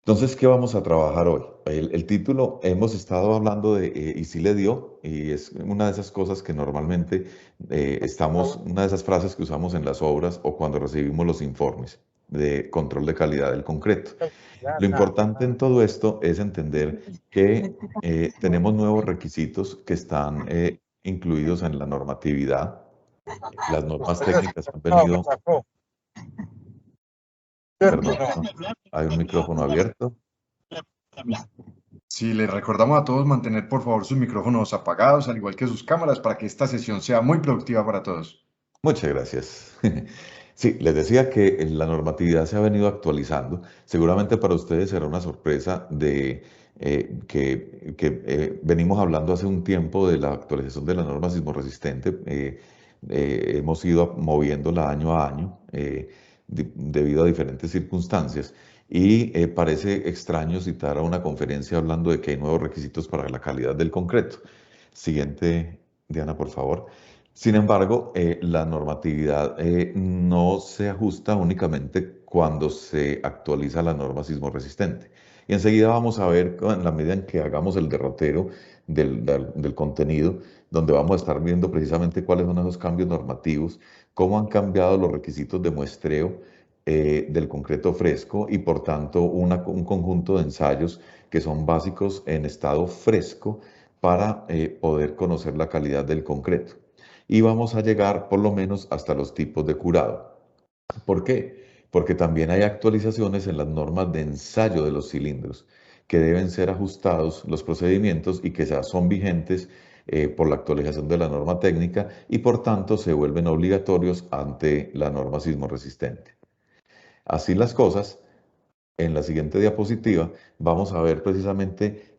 Entonces, ¿qué vamos a trabajar hoy? El título, hemos estado hablando de y sí le dio, y es una de esas cosas que normalmente una de esas frases que usamos en las obras o cuando recibimos los informes de control de calidad del concreto. Lo importante en todo esto es entender que tenemos nuevos requisitos que están incluidos en la normatividad. Las normas técnicas han venido, perdón, hay un micrófono abierto. Sí, les recordamos a todos mantener por favor sus micrófonos apagados, al igual que sus cámaras, para que esta sesión sea muy productiva para todos. Muchas gracias. Sí, les decía que la normatividad se ha venido actualizando. Seguramente para ustedes será una sorpresa de que venimos hablando hace un tiempo de la actualización de la norma sismorresistente. Hemos ido moviéndola año a año debido a diferentes circunstancias. Y parece extraño citar a una conferencia hablando de que hay nuevos requisitos para la calidad del concreto. Siguiente, Diana, por favor. Sin embargo, la normatividad no se ajusta únicamente cuando se actualiza la norma sismorresistente. Y enseguida vamos a ver, en la medida en que hagamos el derrotero del contenido, donde vamos a estar viendo precisamente cuáles son esos cambios normativos, cómo han cambiado los requisitos de muestreo del concreto fresco y por tanto un conjunto de ensayos que son básicos en estado fresco para poder conocer la calidad del concreto y vamos a llegar por lo menos hasta los tipos de curado. ¿Por qué? Porque también hay actualizaciones en las normas de ensayo de los cilindros que deben ser ajustados los procedimientos y que ya son vigentes por la actualización de la norma técnica y por tanto se vuelven obligatorios ante la norma sismorresistente. Así las cosas, en la siguiente diapositiva vamos a ver precisamente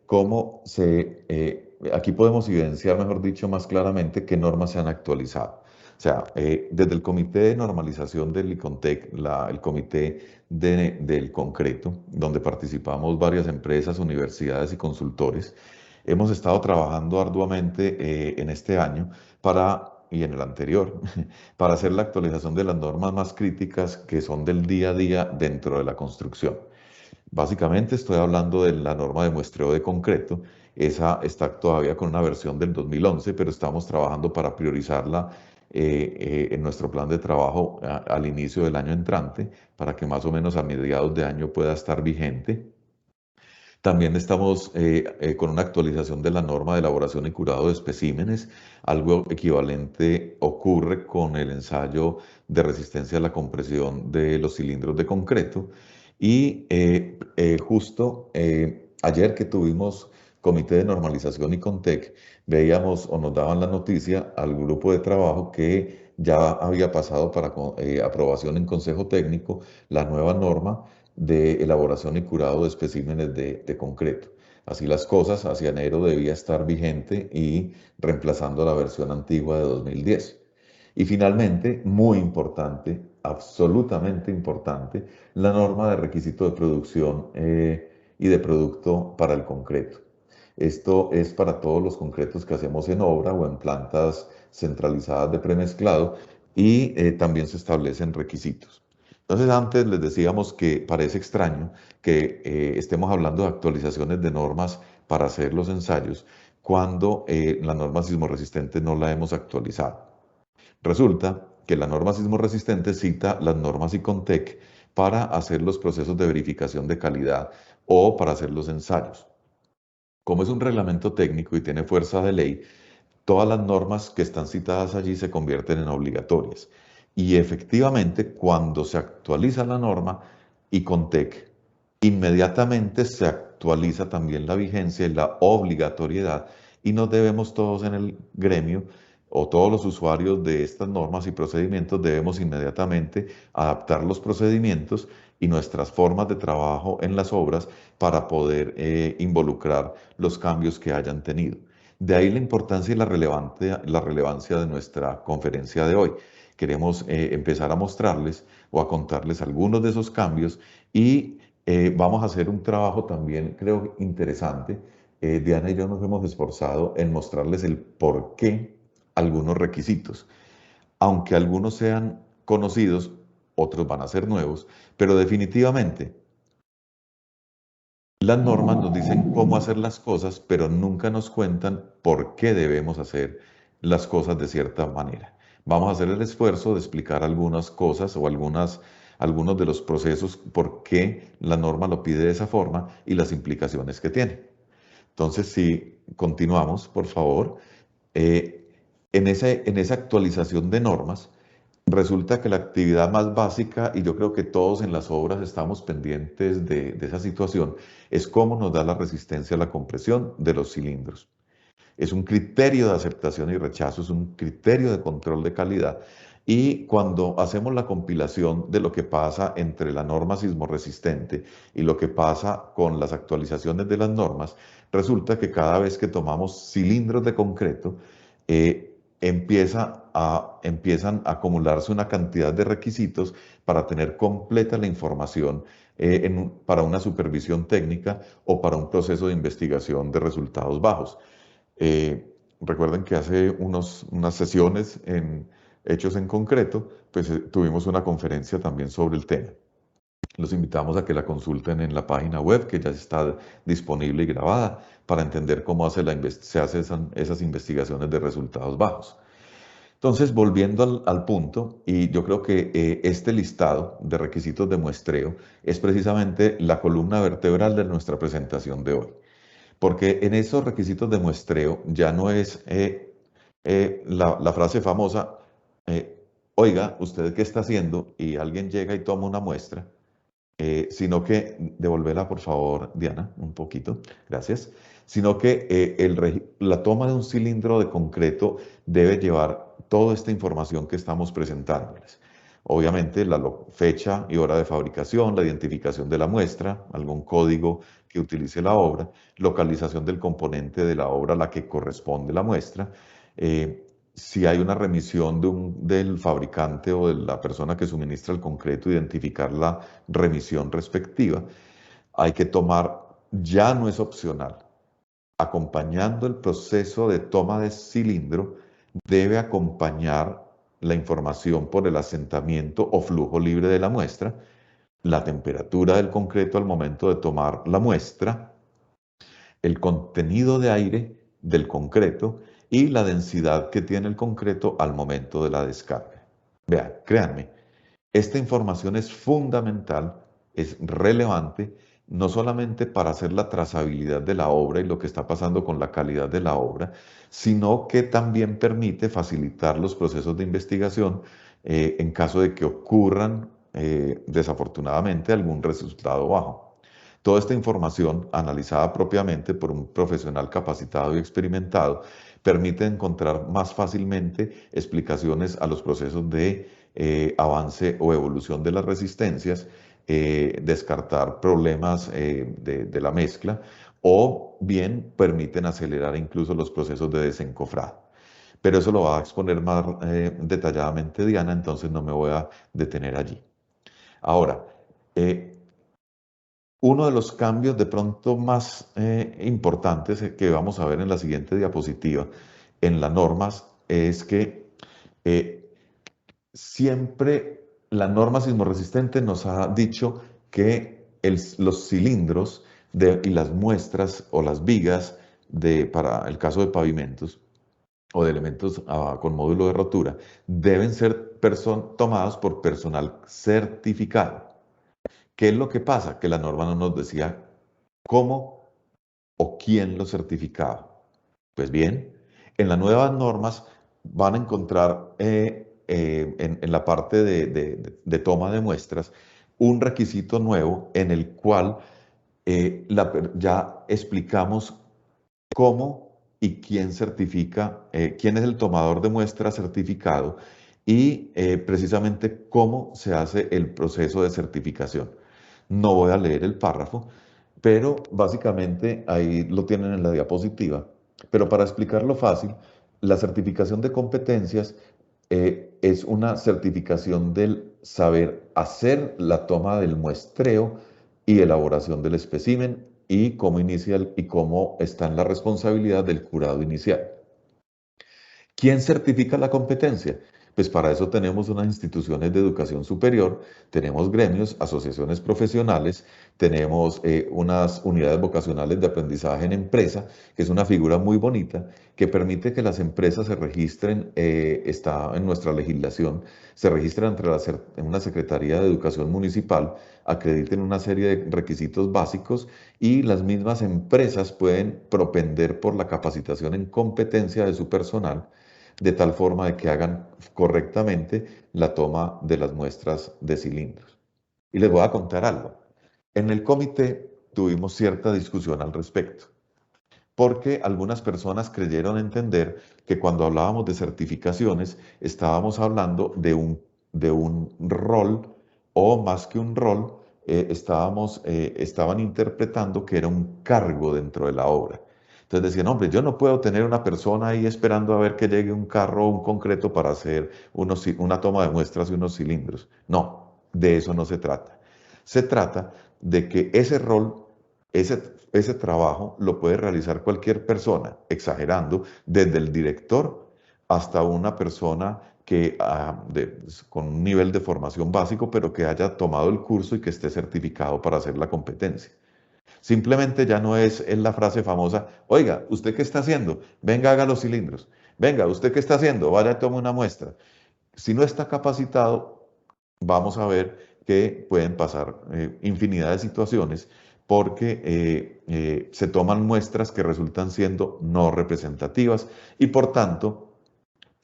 aquí podemos evidenciar, mejor dicho, más claramente qué normas se han actualizado. O sea, desde el Comité de Normalización del ICONTEC, el Comité del Concreto, donde participamos varias empresas, universidades y consultores, hemos estado trabajando arduamente en este año y en el anterior, para hacer la actualización de las normas más críticas que son del día a día dentro de la construcción. Básicamente estoy hablando de la norma de muestreo de concreto. Esa está todavía con una versión del 2011, pero estamos trabajando para priorizarla en nuestro plan de trabajo al inicio del año entrante, para que más o menos a mediados de año pueda estar vigente. También estamos con una actualización de la norma de elaboración y curado de especímenes. Algo equivalente ocurre con el ensayo de resistencia a la compresión de los cilindros de concreto. Y justo ayer que tuvimos Comité de Normalización y Contec, veíamos o nos daban la noticia al grupo de trabajo que ya había pasado para aprobación en Consejo Técnico la nueva norma de elaboración y curado de especímenes de concreto. Así las cosas, hacia enero debía estar vigente y reemplazando la versión antigua de 2010. Y finalmente, muy importante, absolutamente importante, la norma de requisito de producción y de producto para el concreto. Esto es para todos los concretos que hacemos en obra o en plantas centralizadas de premezclado y también se establecen requisitos. Entonces antes les decíamos que parece extraño que estemos hablando de actualizaciones de normas para hacer los ensayos cuando la norma sismorresistente no la hemos actualizado. Resulta que la norma sismorresistente cita las normas ICONTEC para hacer los procesos de verificación de calidad o para hacer los ensayos. Como es un reglamento técnico y tiene fuerza de ley, todas las normas que están citadas allí se convierten en obligatorias. Y efectivamente, cuando se actualiza la norma ICONTEC, inmediatamente se actualiza también la vigencia y la obligatoriedad y nos debemos todos en el gremio o todos los usuarios de estas normas y procedimientos debemos inmediatamente adaptar los procedimientos y nuestras formas de trabajo en las obras para poder involucrar los cambios que hayan tenido. De ahí la importancia y la relevancia de nuestra conferencia de hoy. Queremos empezar a mostrarles o a contarles algunos de esos cambios y vamos a hacer un trabajo también, creo, interesante. Diana y yo nos hemos esforzado en mostrarles el por qué algunos requisitos. Aunque algunos sean conocidos, otros van a ser nuevos, pero definitivamente Las normas nos dicen cómo hacer las cosas, pero nunca nos cuentan por qué debemos hacer las cosas de cierta manera. Vamos a hacer el esfuerzo de explicar algunas cosas o algunos de los procesos por qué la norma lo pide de esa forma y las implicaciones que tiene. Entonces, si continuamos, por favor, eh, en esa actualización de normas, resulta que la actividad más básica, y yo creo que todos en las obras estamos pendientes de esa situación, es cómo nos da la resistencia a la compresión de los cilindros. Es un criterio de aceptación y rechazo, es un criterio de control de calidad. Y cuando hacemos la compilación de lo que pasa entre la norma sismorresistente y lo que pasa con las actualizaciones de las normas, resulta que cada vez que tomamos cilindros de concreto, empiezan a acumularse una cantidad de requisitos para tener completa la información para una supervisión técnica o para un proceso de investigación de resultados bajos. Recuerden que hace unas sesiones en Hechos en Concreto, pues tuvimos una conferencia también sobre el tema. Los invitamos a que la consulten en la página web que ya está disponible y grabada para entender cómo se hacen esas investigaciones de resultados bajos. Entonces, volviendo al punto, y yo creo que este listado de requisitos de muestreo es precisamente la columna vertebral de nuestra presentación de hoy. Porque en esos requisitos de muestreo ya no es la frase famosa, oiga, ¿usted qué está haciendo? Y alguien llega y toma una muestra, sino que, devolverla por favor, Diana, un poquito, gracias, sino que la toma de un cilindro de concreto debe llevar toda esta información que estamos presentándoles. Obviamente la fecha y hora de fabricación, la identificación de la muestra, algún código que utilice la obra, localización del componente de la obra a la que corresponde la muestra, si hay una remisión del fabricante o de la persona que suministra el concreto, identificar la remisión respectiva. Hay que tomar, ya no es opcional, acompañando el proceso de toma de cilindro, debe acompañar la información por el asentamiento o flujo libre de la muestra, la temperatura del concreto al momento de tomar la muestra, el contenido de aire del concreto y la densidad que tiene el concreto al momento de la descarga. Vean, créanme, esta información es fundamental, es relevante, no solamente para hacer la trazabilidad de la obra y lo que está pasando con la calidad de la obra, sino que también permite facilitar los procesos de investigación en caso de que ocurran desafortunadamente algún resultado bajo. Toda esta información, analizada propiamente por un profesional capacitado y experimentado, permite encontrar más fácilmente explicaciones a los procesos de avance o evolución de las resistencias, descartar problemas de la mezcla o bien permiten acelerar incluso los procesos de desencofrado. Pero eso lo va a exponer más detalladamente Diana, entonces no me voy a detener allí. Ahora, uno de los cambios de pronto más importantes que vamos a ver en la siguiente diapositiva en las normas es que siempre la norma sismorresistente nos ha dicho que los cilindros y las muestras o las vigas para el caso de pavimentos o de elementos con módulo de rotura deben ser tomados por personal certificado. ¿Qué es lo que pasa? Que la norma no nos decía cómo o quién lo certificaba. Pues bien, en las nuevas normas van a encontrar en la parte de toma de muestras un requisito nuevo en el cual ya explicamos cómo y quién certifica, quién es el tomador de muestra certificado y precisamente cómo se hace el proceso de certificación. No voy a leer el párrafo, pero básicamente ahí lo tienen en la diapositiva. Pero para explicarlo fácil, la certificación de competencias es una certificación del saber hacer la toma del muestreo y elaboración del espécimen y cómo y cómo está en la responsabilidad del jurado inicial. ¿Quién certifica la competencia? Pues para eso tenemos unas instituciones de educación superior, tenemos gremios, asociaciones profesionales, tenemos unas unidades vocacionales de aprendizaje en empresa, que es una figura muy bonita, que permite que las empresas se registren, está en nuestra legislación, se registren en una Secretaría de Educación Municipal, acrediten una serie de requisitos básicos y las mismas empresas pueden propender por la capacitación en competencia de su personal de tal forma de que hagan correctamente la toma de las muestras de cilindros. Y les voy a contar algo. En el comité tuvimos cierta discusión al respecto, porque algunas personas creyeron entender que cuando hablábamos de certificaciones estábamos hablando de un rol o más que un rol, estaban interpretando que era un cargo dentro de la obra. Entonces decían, hombre, yo no puedo tener una persona ahí esperando a ver que llegue un carro o un concreto para hacer una toma de muestras y unos cilindros. No, de eso no se trata. Se trata de que ese rol, ese trabajo lo puede realizar cualquier persona, exagerando, desde el director hasta una persona que, con un nivel de formación básico, pero que haya tomado el curso y que esté certificado para hacer la competencia. Simplemente ya no es la frase famosa, oiga, ¿usted qué está haciendo? Venga, haga los cilindros. Venga, ¿usted qué está haciendo? Vaya, tome una muestra. Si no está capacitado, vamos a ver que pueden pasar infinidad de situaciones porque se toman muestras que resultan siendo no representativas y por tanto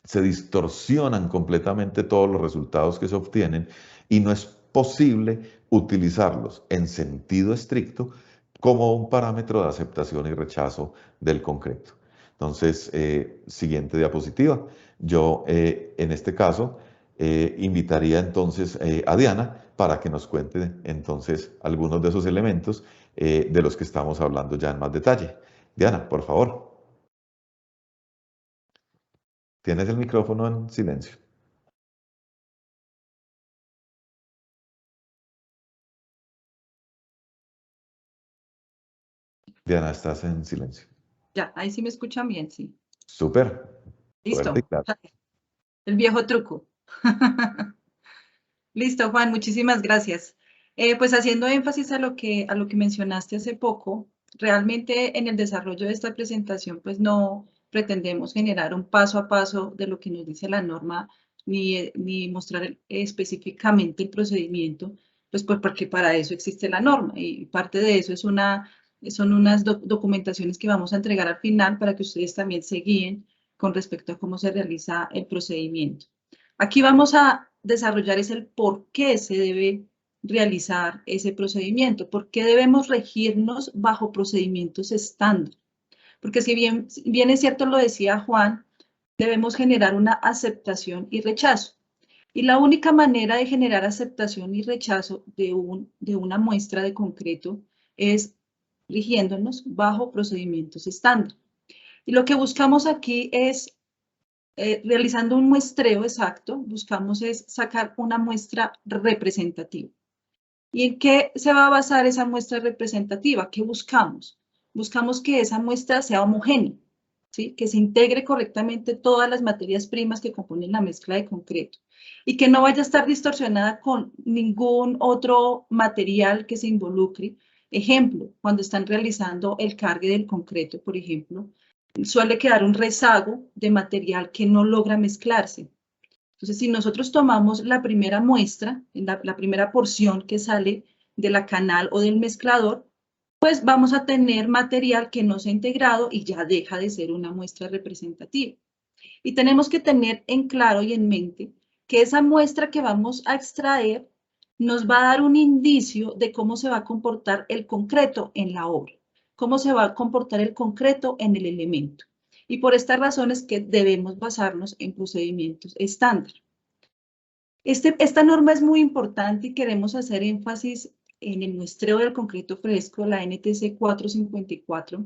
se distorsionan completamente todos los resultados que se obtienen y no es posible utilizarlos en sentido estricto como un parámetro de aceptación y rechazo del concreto. Entonces, siguiente diapositiva. Yo, en este caso, invitaría entonces a Diana para que nos cuente entonces algunos de esos elementos de los que estamos hablando ya en más detalle. Diana, por favor. Tienes el micrófono en silencio. Diana, estás en silencio. Ya, ahí sí me escuchan bien, sí. Súper. Fuerte y Listo. claro. El viejo truco. Listo, Juan, muchísimas gracias. Pues haciendo énfasis a lo que mencionaste hace poco, realmente en el desarrollo de esta presentación, pues no pretendemos generar un paso a paso de lo que nos dice la norma, ni mostrar específicamente el procedimiento, pues porque para eso existe la norma y parte de eso son unas documentaciones que vamos a entregar al final para que ustedes también se guíen con respecto a cómo se realiza el procedimiento. Aquí vamos a desarrollar es el por qué se debe realizar ese procedimiento, por qué debemos regirnos bajo procedimientos estándar. Porque si bien es cierto, lo decía Juan, debemos generar una aceptación y rechazo. Y la única manera de generar aceptación y rechazo de una muestra de concreto es rigiéndonos bajo procedimientos estándar. Y lo que buscamos aquí es realizando un muestreo exacto, buscamos es sacar una muestra representativa. ¿Y en qué se va a basar esa muestra representativa? ¿Qué buscamos? Buscamos que esa muestra sea homogénea, ¿sí? Que se integre correctamente todas las materias primas que componen la mezcla de concreto y que no vaya a estar distorsionada con ningún otro material que se involucre. Ejemplo, cuando están realizando el cargue del concreto, por ejemplo, suele quedar un rezago de material que no logra mezclarse. Entonces, si nosotros tomamos la primera muestra, la primera porción que sale de la canal o del mezclador, pues vamos a tener material que no se ha integrado y ya deja de ser una muestra representativa. Y tenemos que tener en claro y en mente que esa muestra que vamos a extraer nos va a dar un indicio de cómo se va a comportar el concreto en la obra, cómo se va a comportar el concreto en el elemento. Y por estas razones que debemos basarnos en procedimientos estándar. Esta norma es muy importante y queremos hacer énfasis en el muestreo del concreto fresco, la NTC 454,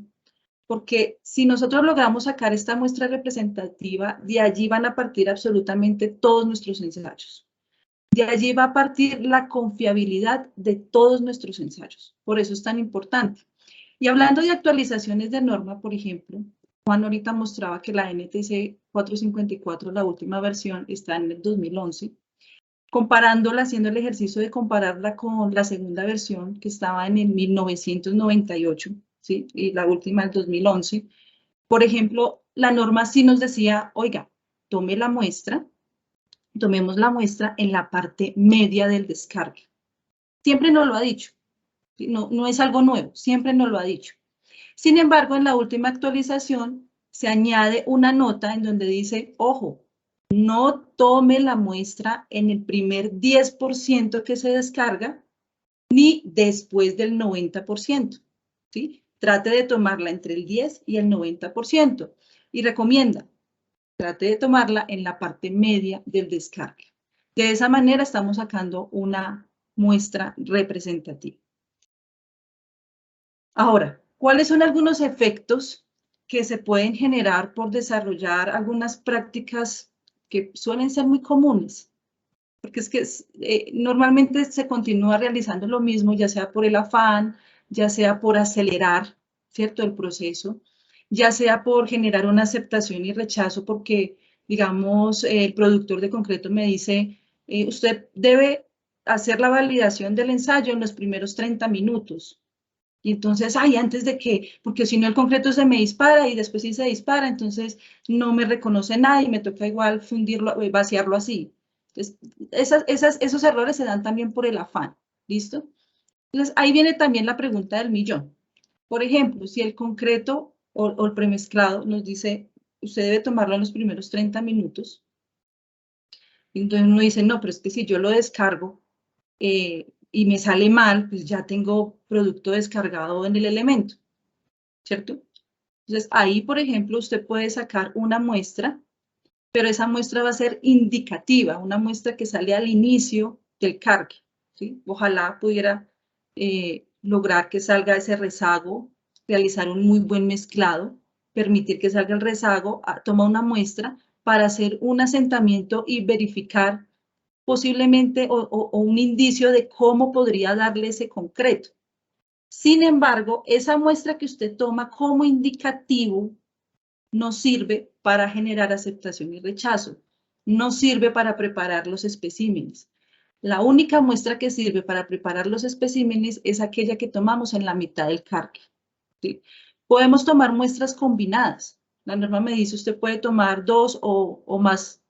porque si nosotros logramos sacar esta muestra representativa, de allí van a partir absolutamente todos nuestros ensayos. De allí va a partir la confiabilidad de todos nuestros ensayos. Por eso es tan importante. Y hablando de actualizaciones de norma, por ejemplo, Juan ahorita mostraba que la NTC 454, la última versión, está en el 2011. Comparándola, haciendo el ejercicio de compararla con la segunda versión, que estaba en el 1998, ¿sí? Y la última, el 2011. Por ejemplo, la norma sí nos decía, oiga, tomemos la muestra en la parte media del descargue. Siempre nos lo ha dicho. No es algo nuevo, siempre nos lo ha dicho. Sin embargo, en la última actualización se añade una nota en donde dice, ojo, no tome la muestra en el primer 10% que se descarga, ni después del 90%, ¿sí? Trate de tomarla entre el 10 y el 90%. Y recomienda, trate de tomarla en la parte media del descargue. De esa manera estamos sacando una muestra representativa. Ahora, ¿cuáles son algunos efectos que se pueden generar por desarrollar algunas prácticas que suelen ser muy comunes? Porque es que normalmente se continúa realizando lo mismo, ya sea por el afán, ya sea por acelerar, ¿cierto?, el proceso, ya sea por generar una aceptación y rechazo, porque, digamos, el productor de concreto me dice, usted debe hacer la validación del ensayo en los primeros 30 minutos. Y entonces, ay, antes de que, porque si no el concreto se me dispara y después sí se dispara, entonces no me reconoce nada y me toca igual fundirlo, vaciarlo así. Entonces, esos errores se dan también por el afán, ¿listo? Entonces, ahí viene también la pregunta del millón. Por ejemplo, si el concreto o el premezclado nos dice, usted debe tomarlo en los primeros 30 minutos, entonces uno dice, no, pero es que si yo lo descargo, y me sale mal, pues ya tengo producto descargado en el elemento, ¿cierto? Entonces, ahí, por ejemplo, usted puede sacar una muestra, pero esa muestra va a ser indicativa, una muestra que sale al inicio del cargue, ¿sí? Ojalá pudiera lograr que salga ese rezago, realizar un muy buen mezclado, permitir que salga el rezago, toma una muestra para hacer un asentamiento y verificar posiblemente o un indicio de cómo podría darle ese concreto. Sin embargo, esa muestra que usted toma como indicativo no sirve para generar aceptación y rechazo, no sirve para preparar los especímenes. La única muestra que sirve para preparar los especímenes es aquella que tomamos en la mitad del cargue, ¿sí? Podemos tomar muestras combinadas. La norma me dice usted puede tomar 2 o más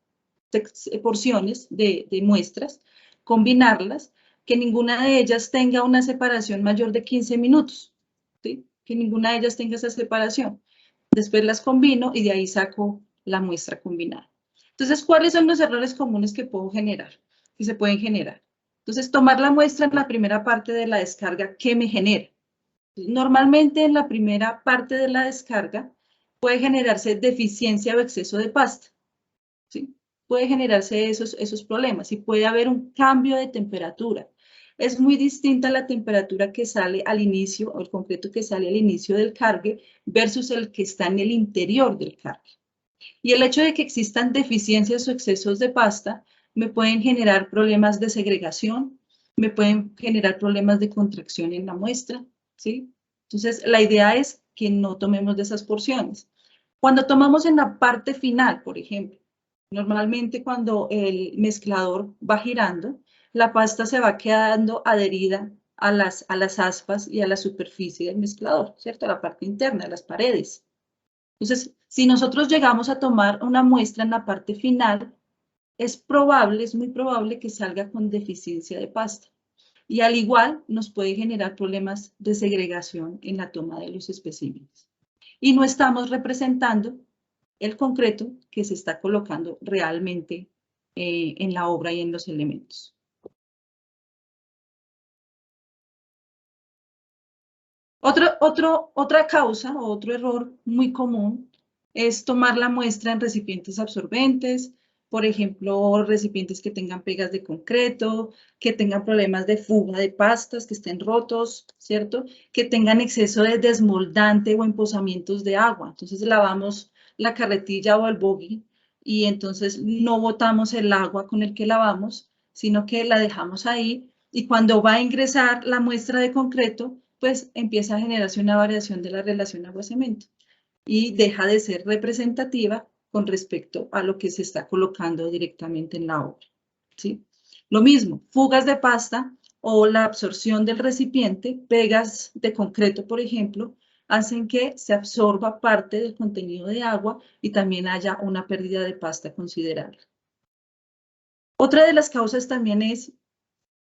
porciones de muestras, combinarlas, que ninguna de ellas tenga una separación mayor de 15 minutos, ¿sí? Que ninguna de ellas tenga esa separación. Después las combino y de ahí saco la muestra combinada. Entonces, ¿cuáles son los errores comunes que puedo generar? Que se pueden generar. Entonces, tomar la muestra en la primera parte de la descarga, ¿qué me genera? Normalmente en la primera parte de la descarga puede generarse deficiencia o exceso de pasta, ¿sí? Puede generarse esos problemas y puede haber un cambio de temperatura. Es muy distinta la temperatura que sale al inicio, o el concreto que sale al inicio del cargue, versus el que está en el interior del cargue. Y el hecho de que existan deficiencias o excesos de pasta me pueden generar problemas de segregación, me pueden generar problemas de contracción en la muestra, ¿sí? Entonces, la idea es que no tomemos de esas porciones. Cuando tomamos en la parte final, por ejemplo, normalmente cuando el mezclador va girando, la pasta se va quedando adherida a las aspas y a la superficie del mezclador, ¿cierto? A la parte interna, a las paredes. Entonces, si nosotros llegamos a tomar una muestra en la parte final, es muy probable que salga con deficiencia de pasta. Y al igual nos puede generar problemas de segregación en la toma de los especímenes. Y no estamos representando el concreto que se está colocando realmente en la obra y en los elementos. Otra causa o otro error muy común es tomar la muestra en recipientes absorbentes, por ejemplo, recipientes que tengan pegas de concreto, que tengan problemas de fuga de pastas, que estén rotos, ¿cierto? Que tengan exceso de desmoldante o emposamientos de agua. Entonces lavamos la carretilla o el bogie y entonces no botamos el agua con el que lavamos, sino que la dejamos ahí y cuando va a ingresar la muestra de concreto, pues empieza a generarse una variación de la relación agua-cemento. y deja de ser representativa con respecto a lo que se está colocando directamente en la obra, ¿sí? Lo mismo, fugas de pasta o la absorción del recipiente, pegas de concreto, por ejemplo, hacen que se absorba parte del contenido de agua y también haya una pérdida de pasta considerable. Otra de las causas también es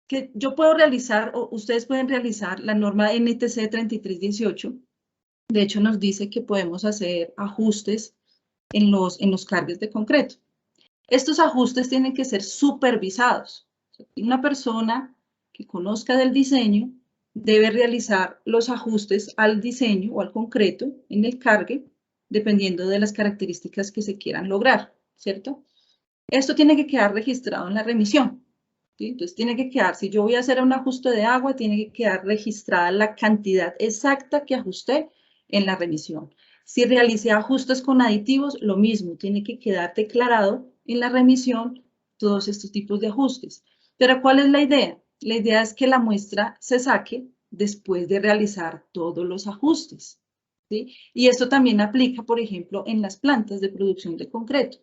que yo puedo realizar, o ustedes pueden realizar la norma NTC 3318. De hecho, nos dice que podemos hacer ajustes en los cargues de concreto. Estos ajustes tienen que ser supervisados. Una persona que conozca del diseño debe realizar los ajustes al diseño o al concreto en el cargue, dependiendo de las características que se quieran lograr, ¿cierto? Esto tiene que quedar registrado en la remisión, ¿sí? Entonces tiene que quedar, si yo voy a hacer un ajuste de agua, tiene que quedar registrada la cantidad exacta que ajusté en la remisión. Si realicé ajustes con aditivos, lo mismo, tiene que quedar declarado en la remisión todos estos tipos de ajustes. Pero ¿cuál es la idea? La idea es que la muestra se saque después de realizar todos los ajustes, ¿sí? Y esto también aplica, por ejemplo, en las plantas de producción de concreto.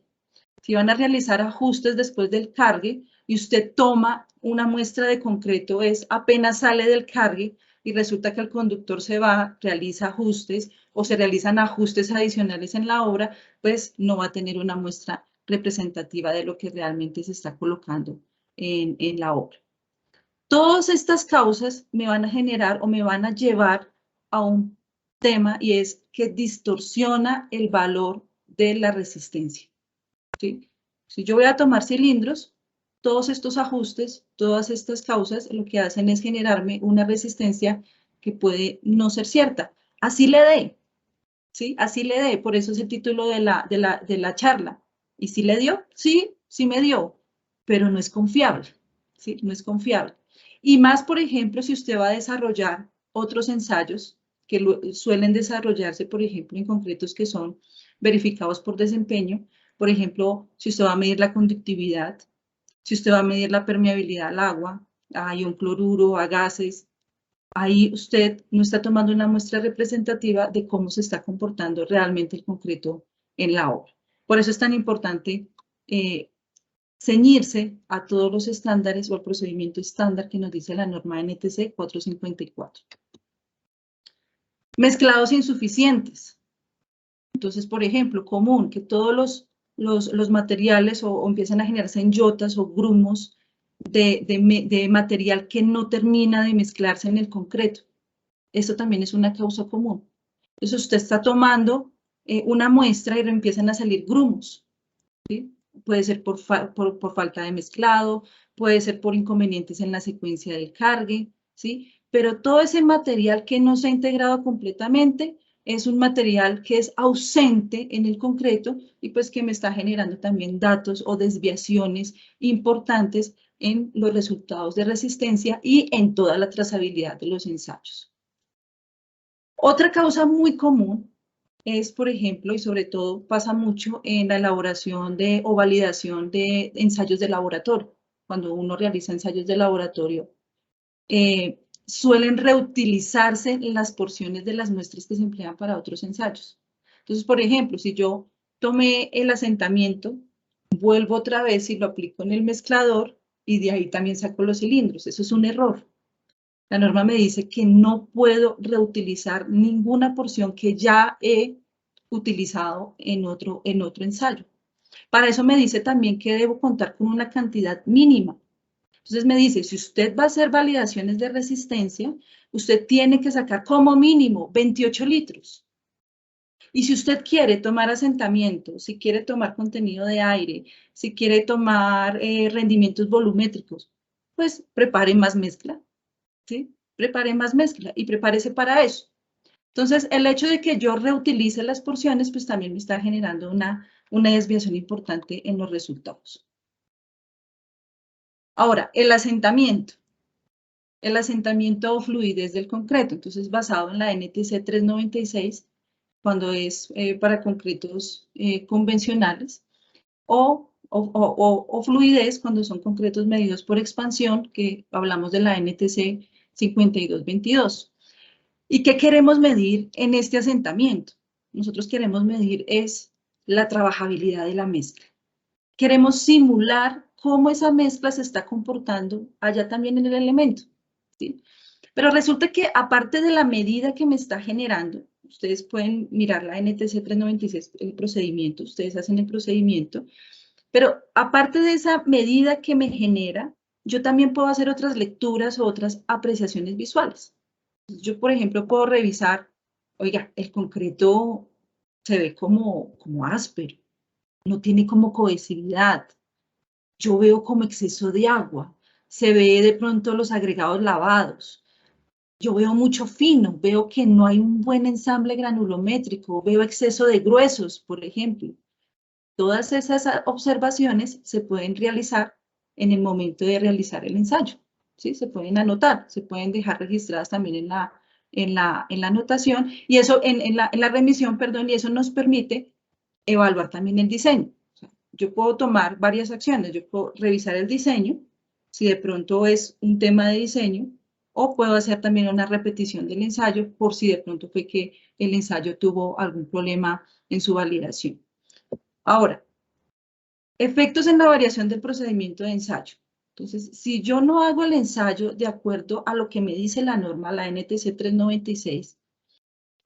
Si van a realizar ajustes después del cargue y usted toma una muestra de concreto, es apenas sale del cargue y resulta que el conductor se va, realiza ajustes o se realizan ajustes adicionales en la obra, pues no va a tener una muestra representativa de lo que realmente se está colocando en la obra. Todas estas causas me van a generar o me van a llevar a un tema y es que distorsiona el valor de la resistencia, ¿sí? Si yo voy a tomar cilindros, todos estos ajustes, todas estas causas, lo que hacen es generarme una resistencia que puede no ser cierta. Así le dé, ¿sí? Así le dé, por eso es el título de la charla. ¿Y si le dio? Sí, sí me dio, pero no es confiable, ¿sí? No es confiable. Y más, por ejemplo, si usted va a desarrollar otros ensayos que suelen desarrollarse, por ejemplo, en concretos que son verificados por desempeño. Por ejemplo, si usted va a medir la conductividad, si usted va a medir la permeabilidad al agua, a ion cloruro, a gases, ahí usted no está tomando una muestra representativa de cómo se está comportando realmente el concreto en la obra. Por eso es tan importante ceñirse a todos los estándares o al procedimiento estándar que nos dice la norma NTC 454. Mezclados insuficientes. Entonces, por ejemplo, común que todos los materiales o empiezan a generarse en yotas o grumos de material que no termina de mezclarse en el concreto. Esto también es una causa común. Entonces, usted está tomando una muestra y le empiezan a salir grumos, ¿sí? Puede ser por falta de mezclado, puede ser por inconvenientes en la secuencia del cargue, ¿sí? Pero todo ese material que no se ha integrado completamente es un material que es ausente en el concreto y pues que me está generando también datos o desviaciones importantes en los resultados de resistencia y en toda la trazabilidad de los ensayos. Otra causa muy común es, por ejemplo, y sobre todo pasa mucho en la elaboración o validación de ensayos de laboratorio. Cuando uno realiza ensayos de laboratorio, suelen reutilizarse las porciones de las muestras que se emplean para otros ensayos. Entonces, por ejemplo, si yo tomé el asentamiento, vuelvo otra vez y lo aplico en el mezclador y de ahí también saco los cilindros. Eso es un error. La norma me dice que no puedo reutilizar ninguna porción que ya he utilizado en otro ensayo. Para eso me dice también que debo contar con una cantidad mínima. Entonces me dice, si usted va a hacer validaciones de resistencia, usted tiene que sacar como mínimo 28 litros. Y si usted quiere tomar asentamiento, si quiere tomar contenido de aire, si quiere tomar rendimientos volumétricos, pues prepare más mezcla, ¿sí? Prepare más mezcla y prepárese para eso. Entonces, el hecho de que yo reutilice las porciones, pues también me está generando una desviación importante en los resultados. Ahora, el asentamiento o fluidez del concreto. Entonces, basado en la NTC 396, cuando es para concretos convencionales, o fluidez cuando son concretos medidos por expansión, que hablamos de la NTC 5222. ¿Y qué queremos medir en este asentamiento? nosotros queremos medir es la trabajabilidad de la mezcla. Queremos simular cómo esa mezcla se está comportando allá también en el elemento, ¿sí? Pero resulta que aparte de la medida que me está generando, ustedes pueden mirar la NTC 396, el procedimiento, ustedes hacen el procedimiento, pero aparte de esa medida que me genera, yo también puedo hacer otras lecturas o otras apreciaciones visuales. Yo, por ejemplo, puedo revisar, oiga, el concreto se ve como áspero, no tiene como cohesividad. Yo veo como exceso de agua, se ve de pronto los agregados lavados. Yo veo mucho fino, veo que no hay un buen ensamble granulométrico, veo exceso de gruesos, por ejemplo. Todas esas observaciones se pueden realizar en el momento de realizar el ensayo, ¿sí? Se pueden anotar, se pueden dejar registradas también en la anotación, y eso en la remisión, perdón, y eso nos permite evaluar también el diseño. O sea, yo puedo tomar varias acciones, yo puedo revisar el diseño, si de pronto es un tema de diseño, o puedo hacer también una repetición del ensayo por si de pronto fue que el ensayo tuvo algún problema en su validación. Ahora, efectos en la variación del procedimiento de ensayo. Entonces, si yo no hago el ensayo de acuerdo a lo que me dice la norma, la NTC 396,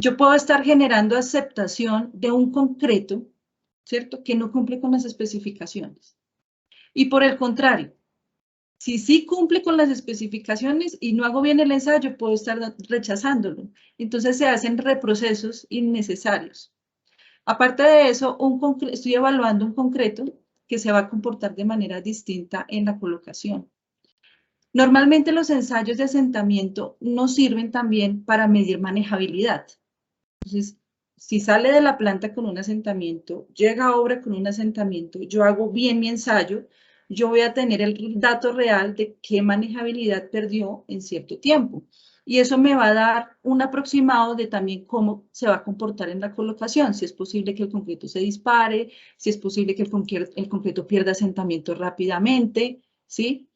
yo puedo estar generando aceptación de un concreto, ¿cierto?, que no cumple con las especificaciones. Y por el contrario, si sí cumple con las especificaciones y no hago bien el ensayo, puedo estar rechazándolo. Entonces se hacen reprocesos innecesarios. Aparte de eso, estoy evaluando un concreto que se va a comportar de manera distinta en la colocación. Normalmente los ensayos de asentamiento nos sirven también para medir manejabilidad. Entonces, si sale de la planta con un asentamiento, llega a obra con un asentamiento, yo hago bien mi ensayo, yo voy a tener el dato real de qué manejabilidad perdió en cierto tiempo. Y eso me va a dar un aproximado de también cómo se va a comportar en la colocación, si es posible que el concreto se dispare, si es posible que el concreto pierda asentamiento rápidamente, ¿sí?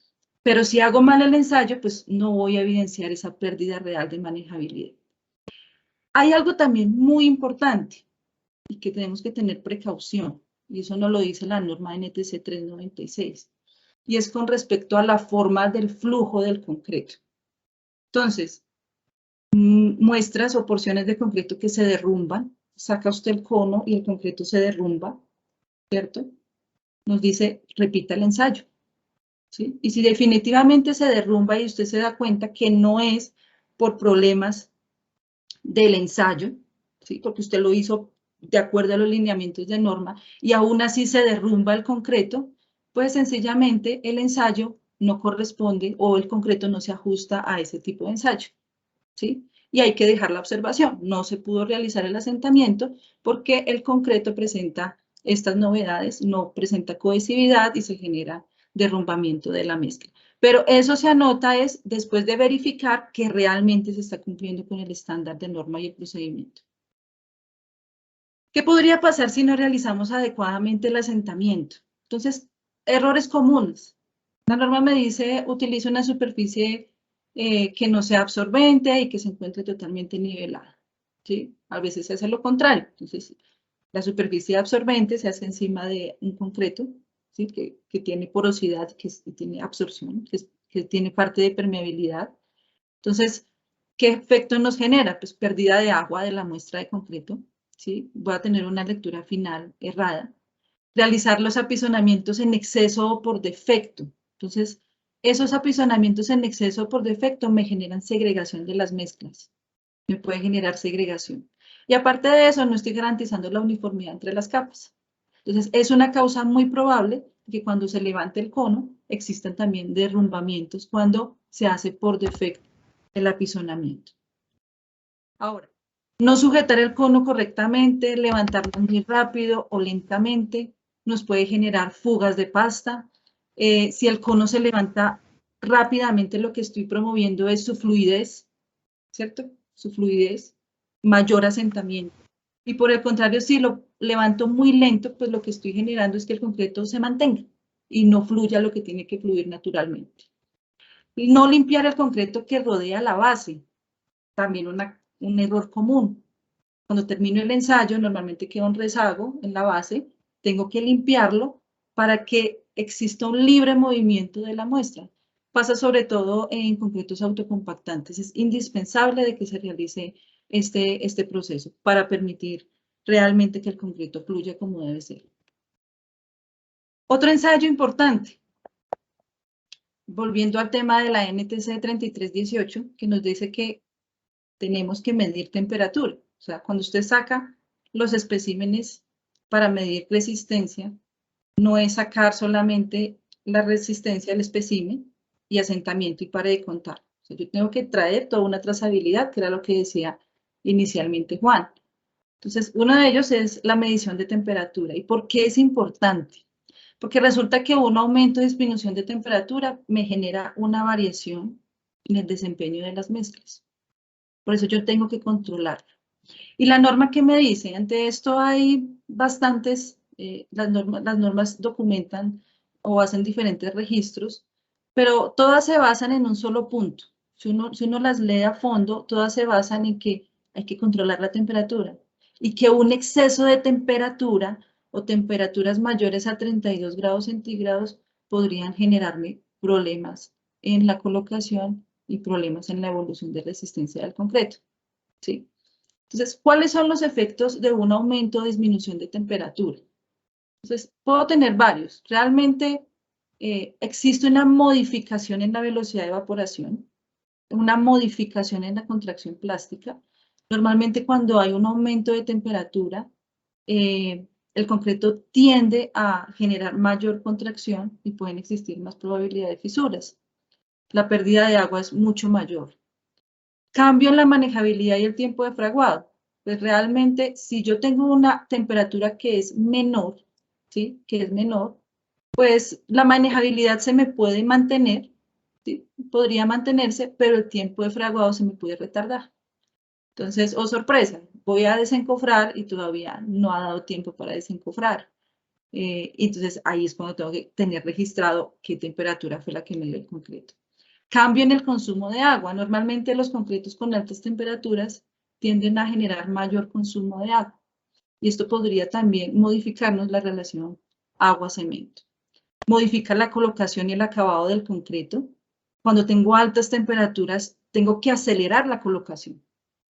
Pero si hago mal el ensayo, pues no voy a evidenciar esa pérdida real de manejabilidad. Hay algo también muy importante y que tenemos que tener precaución, y eso nos lo dice la norma NTC 396, y es con respecto a la forma del flujo del concreto. Entonces, muestras o porciones de concreto que se derrumban, saca usted el cono y el concreto se derrumba, ¿cierto? Nos dice, repita el ensayo, ¿sí? Y si definitivamente se derrumba y usted se da cuenta que no es por problemas del ensayo, ¿sí?, porque usted lo hizo de acuerdo a los lineamientos de norma y aún así se derrumba el concreto, pues sencillamente el ensayo no corresponde o el concreto no se ajusta a ese tipo de ensayo, ¿sí? Y hay que dejar la observación. No se pudo realizar el asentamiento porque el concreto presenta estas novedades, no presenta cohesividad y se genera derrumbamiento de la mezcla. Pero eso se anota es después de verificar que realmente se está cumpliendo con el estándar de norma y el procedimiento. ¿Qué podría pasar si no realizamos adecuadamente el asentamiento? Entonces, errores comunes. La norma me dice, utiliza una superficie que no sea absorbente y que se encuentre totalmente nivelada, ¿sí? A veces se hace lo contrario. Entonces, la superficie absorbente se hace encima de un concreto, ¿sí?, que tiene porosidad, que tiene absorción, que tiene parte de permeabilidad. Entonces, ¿qué efecto nos genera? Pues pérdida de agua de la muestra de concreto, ¿sí? Voy a tener una lectura final errada. Realizar los apisonamientos en exceso o por defecto. Entonces, esos apisonamientos en exceso o por defecto me generan segregación de las mezclas. Me puede generar segregación. Y aparte de eso, no estoy garantizando la uniformidad entre las capas. Entonces, es una causa muy probable que cuando se levante el cono, existan también derrumbamientos cuando se hace por defecto el apisonamiento. Ahora, no sujetar el cono correctamente, levantarlo muy rápido o lentamente, nos puede generar fugas de pasta. Si el cono se levanta rápidamente, lo que estoy promoviendo es su fluidez, ¿cierto? Su fluidez, mayor asentamiento. Y por el contrario, si lo levanto muy lento, pues lo que estoy generando es que el concreto se mantenga y no fluya lo que tiene que fluir naturalmente. No limpiar el concreto que rodea la base, también un error común. Cuando termino el ensayo, normalmente queda un rezago en la base, tengo que limpiarlo para que exista un libre movimiento de la muestra. Pasa sobre todo en concretos autocompactantes. Es indispensable de que se realice este proceso para permitir realmente que el concreto fluya como debe ser. Otro ensayo importante, volviendo al tema de la NTC 3318, que nos dice que tenemos que medir temperatura. O sea, cuando usted saca los especímenes para medir resistencia, no es sacar solamente la resistencia del espécimen y asentamiento y pare de contar. O sea, yo tengo que traer toda una trazabilidad, que era lo que decía inicialmente Juan. Entonces, uno de ellos es la medición de temperatura. ¿Y por qué es importante? Porque resulta que un aumento o disminución de temperatura me genera una variación en el desempeño de las mezclas. Por eso yo tengo que controlarlo. Y la norma que me dice, ante esto hay bastantes, las normas documentan o hacen diferentes registros, pero todas se basan en un solo punto. Si uno las lee a fondo, todas se basan en que hay que controlar la temperatura y que un exceso de temperatura o temperaturas mayores a 32 grados centígrados podrían generarme problemas en la colocación y problemas en la evolución de resistencia del concreto. ¿Sí? Entonces, ¿cuáles son los efectos de un aumento o disminución de temperatura? Entonces, puedo tener varios. Realmente existe una modificación en la velocidad de evaporación, una modificación en la contracción plástica. Normalmente cuando hay un aumento de temperatura, el concreto tiende a generar mayor contracción y pueden existir más probabilidad de fisuras. La pérdida de agua es mucho mayor. Cambio en la manejabilidad y el tiempo de fraguado. Pues realmente, si yo tengo una temperatura que es menor, ¿sí? Que es menor, pues la manejabilidad se me puede mantener, ¿sí? Podría mantenerse, pero el tiempo de fraguado se me puede retardar. Entonces, oh sorpresa, voy a desencofrar y todavía no ha dado tiempo para desencofrar. Entonces, ahí es cuando tengo que tener registrado qué temperatura fue la que me dio el concreto. Cambio en el consumo de agua. Normalmente los concretos con altas temperaturas tienden a generar mayor consumo de agua. Y esto podría también modificarnos la relación agua-cemento. Modificar la colocación y el acabado del concreto. Cuando tengo altas temperaturas, tengo que acelerar la colocación.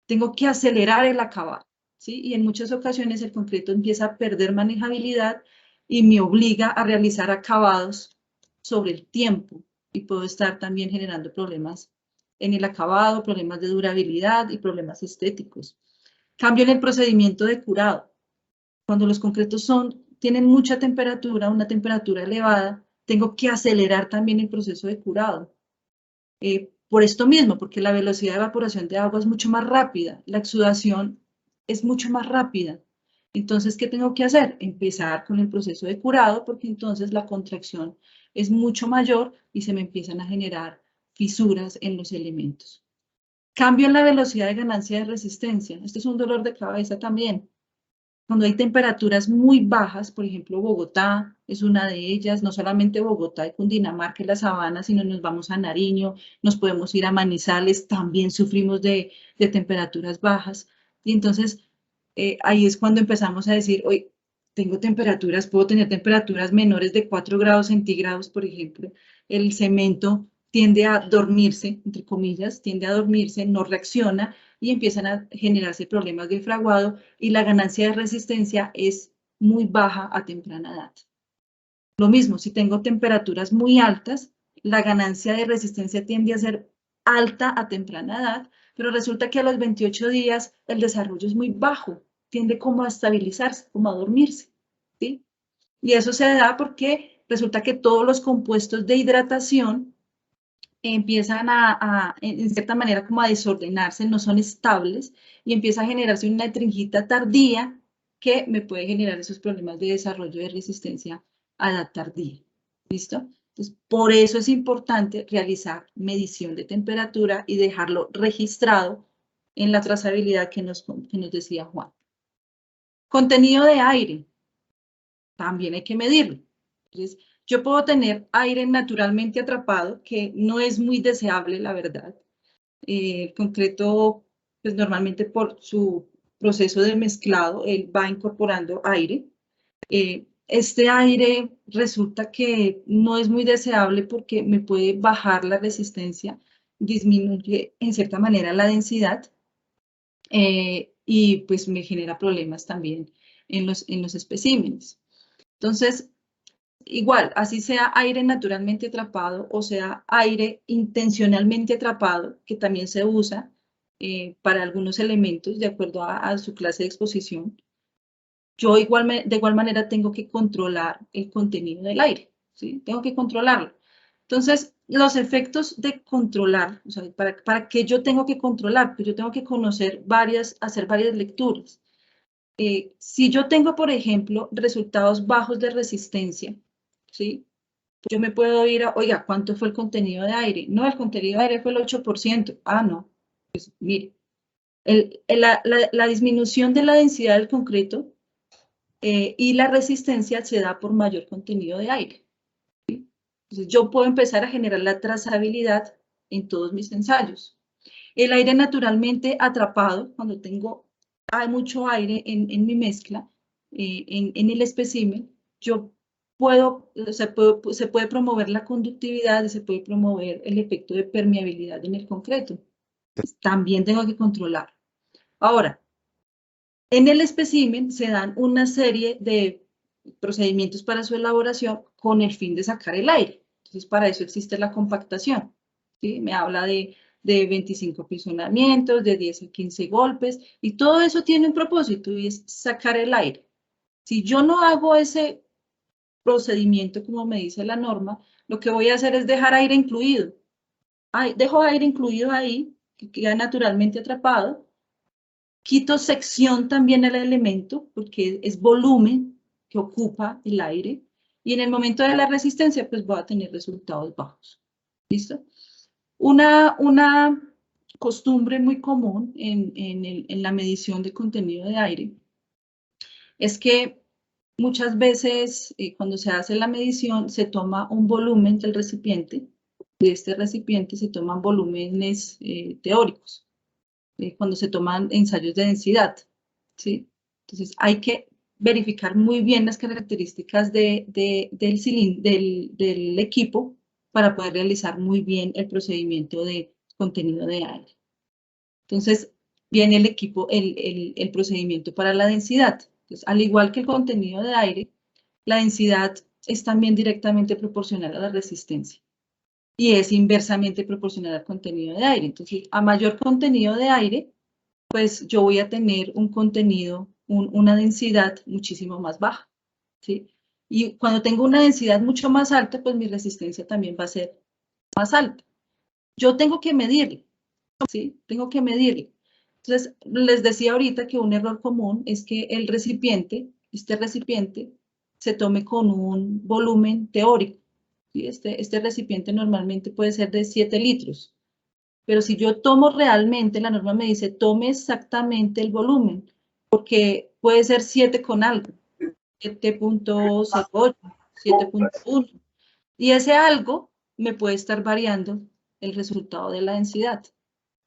Tengo que acelerar el acabado. ¿Sí? Y en muchas ocasiones el concreto empieza a perder manejabilidad y me obliga a realizar acabados sobre el tiempo. Y puedo estar también generando problemas en el acabado, problemas de durabilidad y problemas estéticos. Cambio en el procedimiento de curado. Cuando los concretos tienen mucha temperatura, una temperatura elevada, tengo que acelerar también el proceso de curado. Por esto mismo, porque la velocidad de evaporación de agua es mucho más rápida, la exudación es mucho más rápida. Entonces, ¿qué tengo que hacer? Empezar con el proceso de curado, porque entonces la contracción es mucho mayor y se me empiezan a generar fisuras en los elementos. Cambio en la velocidad de ganancia de resistencia. Esto es un dolor de cabeza también. Cuando hay temperaturas muy bajas, por ejemplo, Bogotá es una de ellas, no solamente Bogotá y Cundinamarca y la Sabana, sino nos vamos a Nariño, nos podemos ir a Manizales, también sufrimos de temperaturas bajas. Y entonces, ahí es cuando empezamos a decir, hoy tengo temperaturas, puedo tener temperaturas menores de 4 grados centígrados, por ejemplo. El cemento tiende a dormirse, entre comillas, tiende a dormirse, no reacciona y empiezan a generarse problemas de fraguado y la ganancia de resistencia es muy baja a temprana edad. Lo mismo, si tengo temperaturas muy altas, la ganancia de resistencia tiende a ser alta a temprana edad, pero resulta que a los 28 días el desarrollo es muy bajo, tiende como a estabilizarse, como a dormirse, ¿sí? Y eso se da porque resulta que todos los compuestos de hidratación empiezan en cierta manera, como a desordenarse, no son estables y empieza a generarse una tringita tardía que me puede generar esos problemas de desarrollo de resistencia a edad tardía. ¿Listo? Entonces, por eso es importante realizar medición de temperatura y dejarlo registrado en la trazabilidad que nos decía Juan. Contenido de aire. También hay que medirlo. Entonces, yo puedo tener aire naturalmente atrapado, que no es muy deseable, la verdad. El concreto, pues normalmente por su proceso de mezclado, él va incorporando aire. Este aire resulta que no es muy deseable porque me puede bajar la resistencia, disminuye en cierta manera la densidad y pues me genera problemas también en los especímenes. Entonces, igual, así sea aire naturalmente atrapado o sea aire intencionalmente atrapado, que también se usa para algunos elementos de acuerdo a su clase de exposición, yo de igual manera tengo que controlar el contenido del aire, ¿sí? Tengo que controlarlo. Entonces, los efectos de controlar, o sea, ¿para qué yo tengo que controlar? Pues yo tengo que conocer hacer varias lecturas. Si yo tengo, por ejemplo, resultados bajos de resistencia, ¿sí? Yo me puedo ir a, oiga, ¿cuánto fue el contenido de aire? No, el contenido de aire fue el 8%. Ah, no. Pues mire, la disminución de la densidad del concreto y la resistencia se da por mayor contenido de aire. ¿Sí? Entonces, yo puedo empezar a generar la trazabilidad en todos mis ensayos. El aire naturalmente atrapado, cuando hay mucho aire en mi mezcla, en el espécimen, yo se puede promover la conductividad y se puede promover el efecto de permeabilidad en el concreto. Pues, también tengo que controlar. Ahora, en el espécimen se dan una serie de procedimientos para su elaboración con el fin de sacar el aire. Entonces, para eso existe la compactación. ¿Sí? Me habla de 25 pisonamientos, de 10 a 15 golpes, y todo eso tiene un propósito y es sacar el aire. Si yo no hago ese procedimiento, como me dice la norma, lo que voy a hacer es dejar aire incluido. Dejo aire incluido ahí, que queda naturalmente atrapado. Quito sección también al elemento, porque es volumen que ocupa el aire, y en el momento de la resistencia, pues voy a tener resultados bajos. ¿Listo? Una costumbre muy común en la medición de contenido de aire es que muchas veces cuando se hace la medición se toma un volumen del recipiente, de este recipiente se toman volúmenes teóricos, cuando se toman ensayos de densidad, ¿sí? Entonces hay que verificar muy bien las características del equipo para poder realizar muy bien el procedimiento de contenido de aire. Entonces, viene el procedimiento para la densidad. Entonces, al igual que el contenido de aire, la densidad es también directamente proporcional a la resistencia y es inversamente proporcional al contenido de aire. Entonces, a mayor contenido de aire, pues yo voy a tener un contenido, una densidad muchísimo más baja, ¿sí? Y cuando tengo una densidad mucho más alta, pues mi resistencia también va a ser más alta. Yo tengo que medirlo, ¿sí? Tengo que medirlo. Entonces, les decía ahorita que un error común es que el recipiente, este recipiente, se tome con un volumen teórico, ¿sí? Este recipiente normalmente puede ser de 7 litros. Pero si yo tomo realmente, la norma me dice, tome exactamente el volumen, porque puede ser 7 con algo, 7.08, 7.1. Y ese algo me puede estar variando el resultado de la densidad.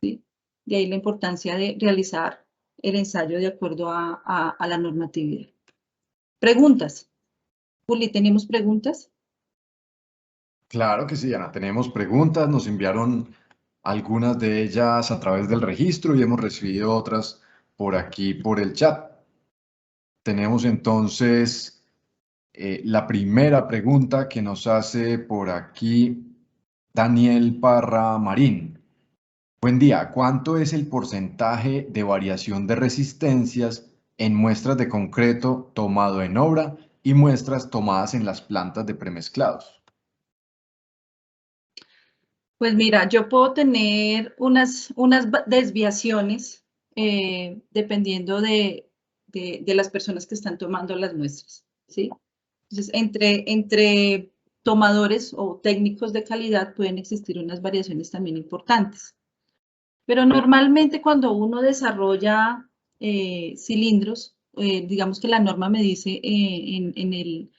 ¿Sí? De ahí la importancia de realizar el ensayo de acuerdo a la normatividad. Preguntas. Juli, ¿tenemos preguntas? Claro que sí, Ana. Tenemos preguntas, nos enviaron algunas de ellas a través del registro y hemos recibido otras por aquí, por el chat. Tenemos entonces la primera pregunta que nos hace por aquí Daniel Parra Marín. Buen día, ¿cuánto es el porcentaje de variación de resistencias en muestras de concreto tomado en obra y muestras tomadas en las plantas de premezclados? Pues mira, yo puedo tener unas desviaciones dependiendo de las personas que están tomando las muestras, ¿sí? Entonces, entre tomadores o técnicos de calidad pueden existir unas variaciones también importantes. Pero normalmente cuando uno desarrolla cilindros, digamos que la norma me dice en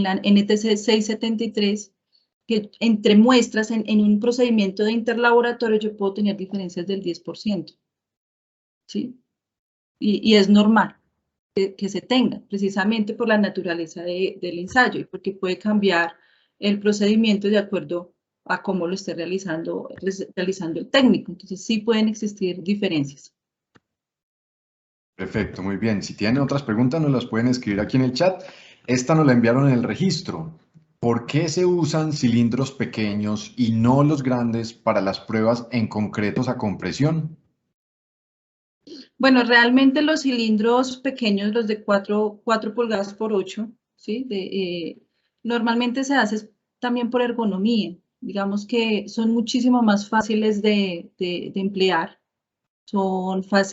la NTC 673, que entre muestras en un procedimiento de interlaboratorio yo puedo tener diferencias del 10%. ¿Sí? y es normal que se tenga, precisamente por la naturaleza del ensayo y porque puede cambiar el procedimiento de acuerdo a cómo lo esté realizando el técnico. Entonces, sí pueden existir diferencias. Perfecto, muy bien. Si tienen otras preguntas, nos las pueden escribir aquí en el chat. Esta nos la enviaron en el registro. ¿Por qué se usan cilindros pequeños y no los grandes para las pruebas en concretos a compresión? Bueno, realmente los cilindros pequeños, los de 4 pulgadas por 8, ¿sí? Normalmente se hace también por ergonomía. Digamos que son muchísimo más fáciles de emplear.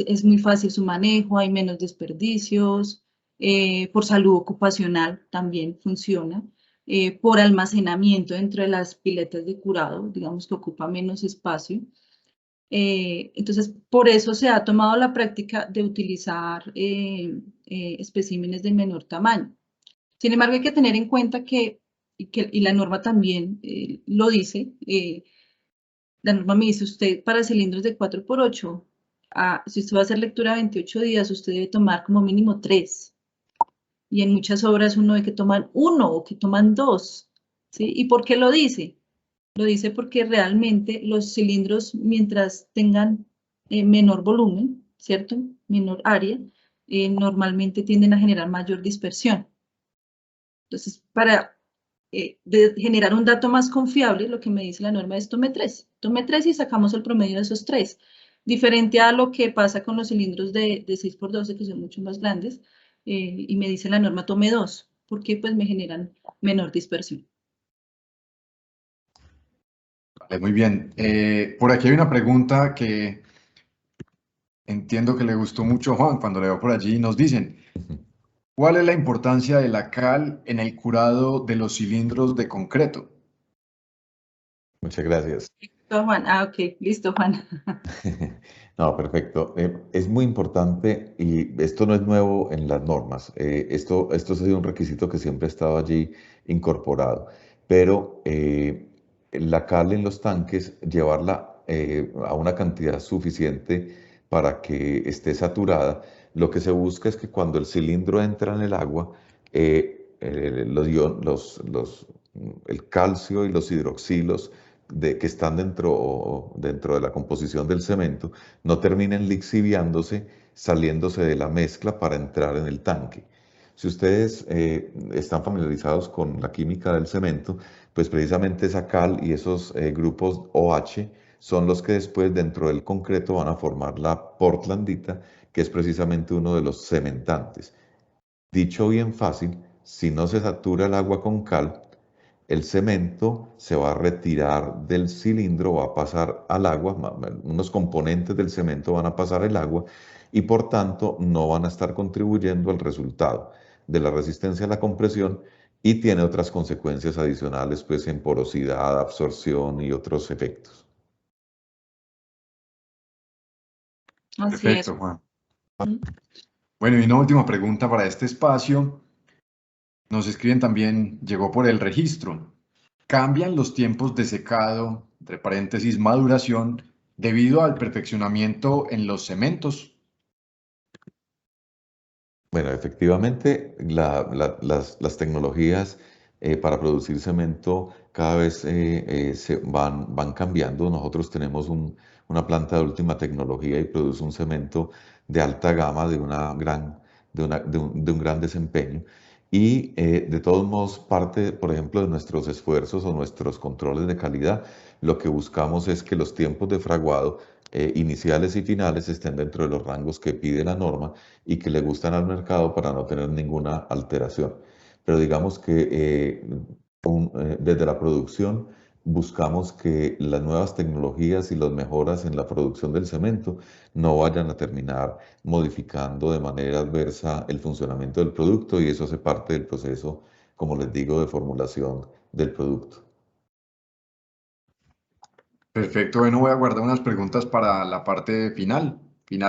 Es muy fácil su manejo, hay menos desperdicios, por salud ocupacional también funciona, por almacenamiento dentro de las piletas de curado, digamos que ocupa menos espacio. Entonces, por eso se ha tomado la práctica de utilizar especímenes de menor tamaño. Sin embargo, hay que tener en cuenta y la norma también lo dice, la norma me dice, usted para cilindros de 4 por 8, si usted va a hacer lectura 28 días, usted debe tomar como mínimo 3. Y en muchas obras uno ve que toman 1 o que toman 2. ¿Sí? ¿Y por qué lo dice? Lo dice porque realmente los cilindros, mientras tengan menor volumen, ¿cierto? Menor área, normalmente tienden a generar mayor dispersión. Entonces, para generar un dato más confiable, lo que me dice la norma es tome 3 y sacamos el promedio de esos 3. Diferente a lo que pasa con los cilindros de 6x12, que son mucho más grandes, y me dice la norma tome 2, porque pues me generan menor dispersión. Vale, muy bien. Por aquí hay una pregunta que entiendo que le gustó mucho a Juan cuando le veo por allí. Nos dicen, ¿cuál es la importancia de la cal en el curado de los cilindros de concreto? Muchas gracias. Listo, Juan. Ok, listo, Juan. No, perfecto. Es muy importante y esto no es nuevo en las normas. Esto ha sido un requisito que siempre ha estado allí incorporado. Pero la cal en los tanques, llevarla a una cantidad suficiente para que esté saturada, lo que se busca es que cuando el cilindro entra en el agua, el calcio y los hidroxilos que están dentro de la composición del cemento no terminen lixiviándose, saliéndose de la mezcla para entrar en el tanque. Si ustedes están familiarizados con la química del cemento, pues precisamente esa cal y esos grupos OH son los que después dentro del concreto van a formar la portlandita, que es precisamente uno de los cementantes. Dicho bien fácil, si no se satura el agua con cal, el cemento se va a retirar del cilindro, va a pasar al agua, unos componentes del cemento van a pasar al agua y por tanto no van a estar contribuyendo al resultado de la resistencia a la compresión y tiene otras consecuencias adicionales pues en porosidad, absorción y otros efectos. Así es. Perfecto, Juan. Bueno, y una última pregunta para este espacio. Nos escriben también, llegó por el registro. ¿Cambian los tiempos de secado, entre paréntesis, maduración, debido al perfeccionamiento en los cementos? Bueno, efectivamente, las tecnologías para producir cemento cada vez se van cambiando. Nosotros tenemos una planta de última tecnología y produce un cemento de alta gama, de un gran desempeño. Y de todos modos, parte, por ejemplo, de nuestros esfuerzos o nuestros controles de calidad, lo que buscamos es que los tiempos de fraguado iniciales y finales estén dentro de los rangos que pide la norma y que le gustan al mercado para no tener ninguna alteración. Pero digamos que desde la producción buscamos que las nuevas tecnologías y las mejoras en la producción del cemento no vayan a terminar modificando de manera adversa el funcionamiento del producto y eso hace parte del proceso, como les digo, de formulación del producto. Perfecto, bueno, voy a guardar unas preguntas para la parte final,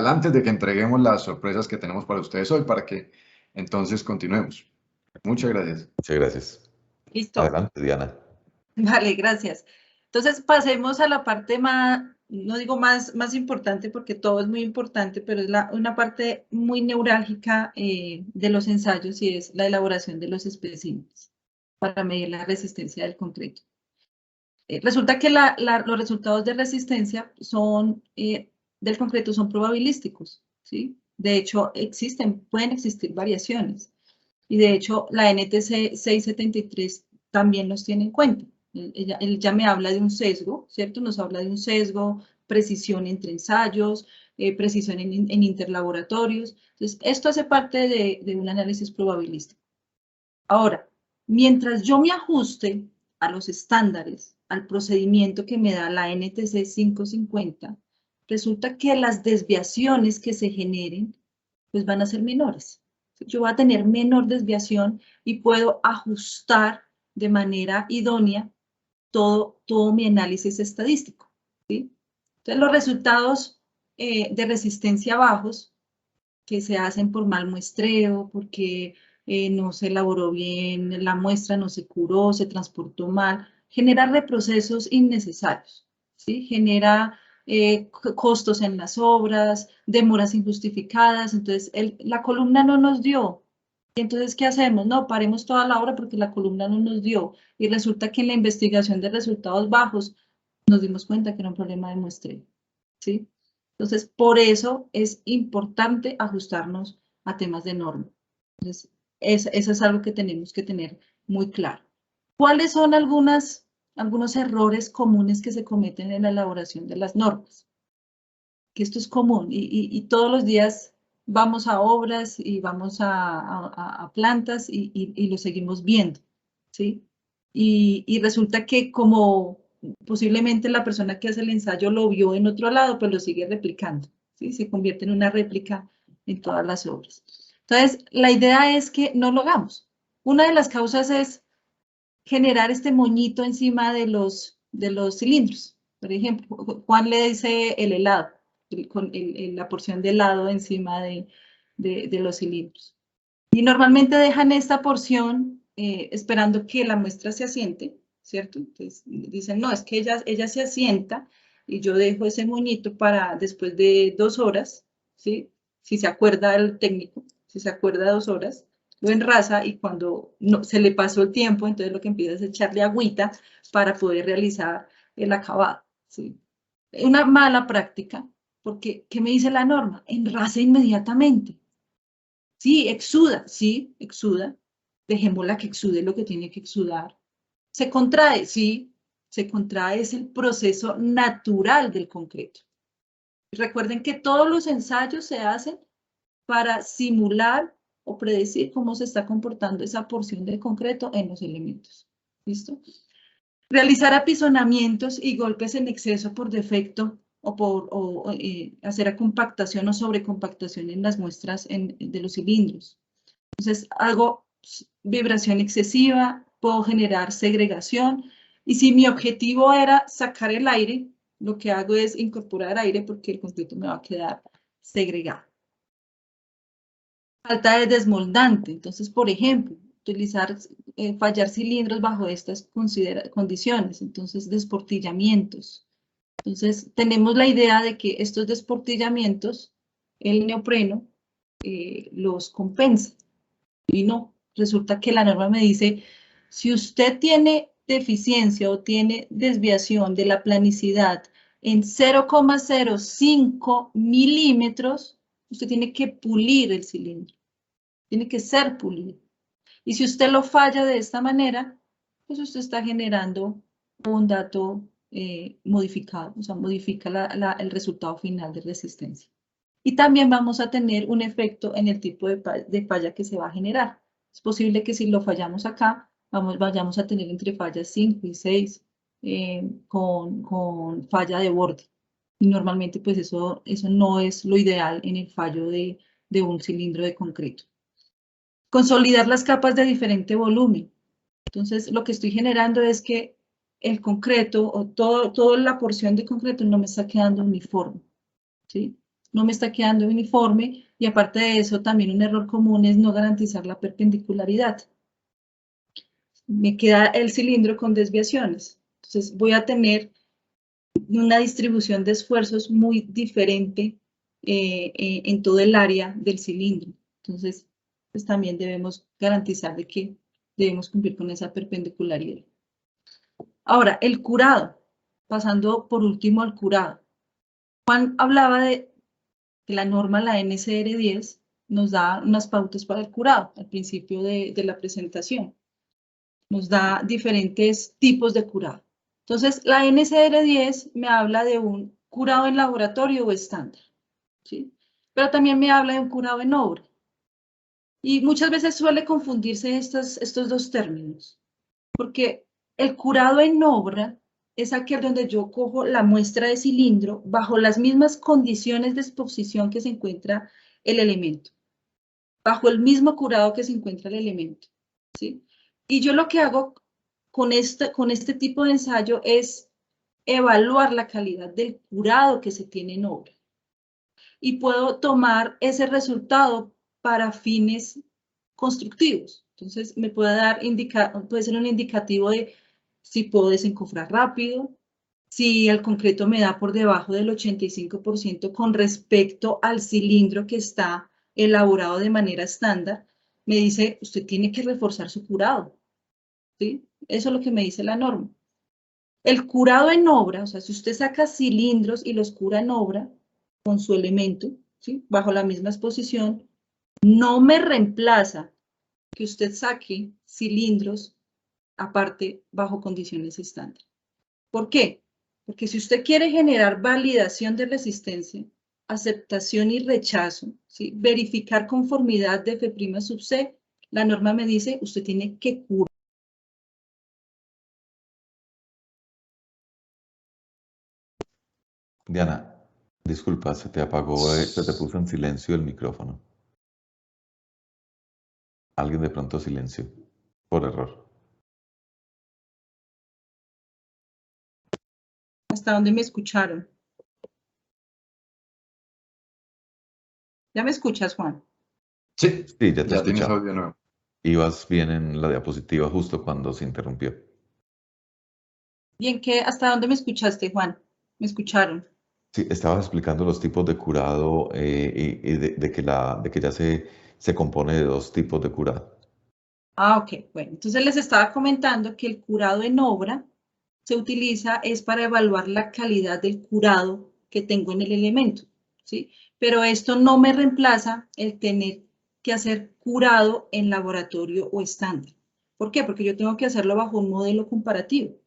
antes de que entreguemos las sorpresas que tenemos para ustedes hoy, para que entonces continuemos. Muchas gracias. Muchas gracias. Listo. Adelante, Diana. Vale, gracias. Entonces, pasemos a la parte más no digo más importante porque todo es muy importante, pero es una parte muy neurálgica de los ensayos y es la elaboración de los especímenes para medir la resistencia del concreto. Resulta que los resultados de resistencia del concreto son probabilísticos, ¿sí? De hecho, pueden existir variaciones. Y de hecho, la NTC 673 también los tiene en cuenta. Él ya me habla de un sesgo, ¿cierto? Nos habla de un sesgo, precisión entre ensayos, precisión en interlaboratorios. Entonces, esto hace parte de un análisis probabilístico. Ahora, mientras yo me ajuste a los estándares, al procedimiento que me da la NTC 550, resulta que las desviaciones que se generen, pues van a ser menores. Yo voy a tener menor desviación y puedo ajustar de manera idónea todo mi análisis estadístico, ¿sí? Entonces, los resultados de resistencia bajos que se hacen por mal muestreo, porque no se elaboró bien la muestra, no se curó, se transportó mal, genera reprocesos innecesarios, ¿sí? Genera costos en las obras, demoras injustificadas, entonces la columna no nos dio. Y entonces, ¿qué hacemos? No, paremos toda la obra porque la columna no nos dio. Y resulta que en la investigación de resultados bajos nos dimos cuenta que era un problema de muestreo, ¿sí? Entonces, por eso es importante ajustarnos a temas de norma. Entonces, eso es algo que tenemos que tener muy claro. ¿Cuáles son algunos errores comunes que se cometen en la elaboración de las normas? Que esto es común y todos los días vamos a obras y vamos a plantas y lo seguimos viendo, ¿sí? Y resulta que como posiblemente la persona que hace el ensayo lo vio en otro lado, pues lo sigue replicando, ¿sí? Se convierte en una réplica en todas las obras. Entonces, la idea es que no lo hagamos. Una de las causas es generar este moñito encima de los cilindros. Por ejemplo, Juan le dice el helado, con la porción de helado encima de los cilindros. Y normalmente dejan esta porción esperando que la muestra se asiente, ¿cierto? Entonces dicen, no, es que ella se asienta y yo dejo ese moñito para después de 2 horas, ¿sí? Si se acuerda el técnico, si se acuerda 2 horas, lo enrasa y cuando no, se le pasó el tiempo, entonces lo que empieza es echarle agüita para poder realizar el acabado, ¿sí? Una mala práctica, porque ¿qué me dice la norma? Enrasa inmediatamente. Sí, exuda. Dejémosla que exude lo que tiene que exudar. Se contrae, sí, se contrae, es el proceso natural del concreto. Recuerden que todos los ensayos se hacen para simular o predecir cómo se está comportando esa porción de concreto en los elementos. ¿Listo? Realizar apisonamientos y golpes en exceso por defecto o hacer compactación o sobrecompactación en las muestras de los cilindros. Entonces, vibración excesiva, puedo generar segregación. Y si mi objetivo era sacar el aire, lo que hago es incorporar aire porque el concreto me va a quedar segregado. Falta de desmoldante. Entonces, por ejemplo, fallar cilindros bajo estas condiciones. Entonces, desportillamientos. Entonces, tenemos la idea de que estos desportillamientos, el neopreno, los compensa. Y no, resulta que la norma me dice, si usted tiene deficiencia o tiene desviación de la planicidad en 0,05 milímetros, usted tiene que pulir el cilindro, tiene que ser pulido. Y si usted lo falla de esta manera, pues usted está generando un dato modificado, o sea, modifica el resultado final de resistencia. Y también vamos a tener un efecto en el tipo de falla que se va a generar. Es posible que si lo fallamos acá, vayamos a tener entre fallas 5 y 6 con falla de borde. Y normalmente pues eso no es lo ideal en el fallo de un cilindro de concreto. Consolidar las capas de diferente volumen. Entonces lo que estoy generando es que el concreto o toda la porción de concreto no me está quedando uniforme, ¿sí? No me está quedando uniforme y aparte de eso también un error común es no garantizar la perpendicularidad. Me queda el cilindro con desviaciones. Entonces voy a tener una distribución de esfuerzos muy diferente en todo el área del cilindro. Entonces, pues también debemos garantizar de que debemos cumplir con esa perpendicularidad. Ahora, el curado, pasando por último al curado. Juan hablaba de que la norma, la NCR10, nos da unas pautas para el curado al principio de la presentación. Nos da diferentes tipos de curado. Entonces, la NCR10 me habla de un curado en laboratorio o estándar, ¿sí? Pero también me habla de un curado en obra. Y muchas veces suele confundirse estos dos términos, porque el curado en obra es aquel donde yo cojo la muestra de cilindro bajo las mismas condiciones de exposición que se encuentra el elemento, bajo el mismo curado que se encuentra el elemento, ¿sí? Y yo lo que hago con este tipo de ensayo es evaluar la calidad del curado que se tiene en obra. Y puedo tomar ese resultado para fines constructivos. Entonces, me puede ser un indicativo de si puedo desencofrar rápido, si el concreto me da por debajo del 85% con respecto al cilindro que está elaborado de manera estándar, me dice, usted tiene que reforzar su curado, ¿sí? Eso es lo que me dice la norma. El curado en obra, o sea, si usted saca cilindros y los cura en obra con su elemento, ¿sí? Bajo la misma exposición, no me reemplaza que usted saque cilindros aparte bajo condiciones estándar. ¿Por qué? Porque si usted quiere generar validación de resistencia, aceptación y rechazo, ¿sí? Verificar conformidad de F' sub C, la norma me dice, usted tiene que curar. Diana, disculpa, se te apagó, se te puso en silencio el micrófono. Alguien de pronto silenció, por error. ¿Hasta dónde me escucharon? ¿Ya me escuchas, Juan? Sí, Sí, ya te ya tienes escuchaba. audio nuevo. Ibas bien en la diapositiva justo cuando se interrumpió. Bien, ¿hasta dónde me escuchaste, Juan? ¿Me escucharon? Sí, estabas explicando los tipos de curado y de que ya se compone de dos tipos de curado. Ah, ok. Bueno, entonces les estaba comentando que el curado en obra se utiliza es para evaluar la calidad del curado que tengo en el elemento, ¿sí? Pero esto no me reemplaza el tener que hacer curado en laboratorio o estándar. ¿Por qué? Porque yo tengo que hacerlo bajo un modelo comparativo,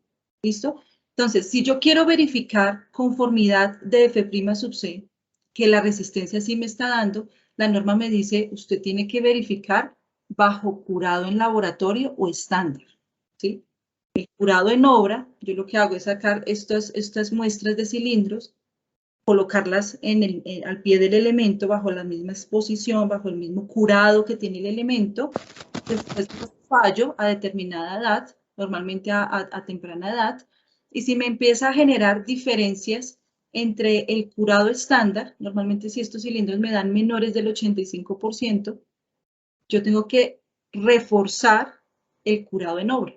¿listo? Entonces, si yo quiero verificar conformidad de F' sub C, que la resistencia sí me está dando, la norma me dice, usted tiene que verificar bajo curado en laboratorio o estándar, ¿sí? El curado en obra, yo lo que hago es sacar estas muestras de cilindros, colocarlas al pie del elemento bajo la misma exposición, bajo el mismo curado que tiene el elemento, después fallo a determinada edad, normalmente a temprana edad, y si me empieza a generar diferencias entre el curado estándar, normalmente si estos cilindros me dan menores del 85%, yo tengo que reforzar el curado en obra,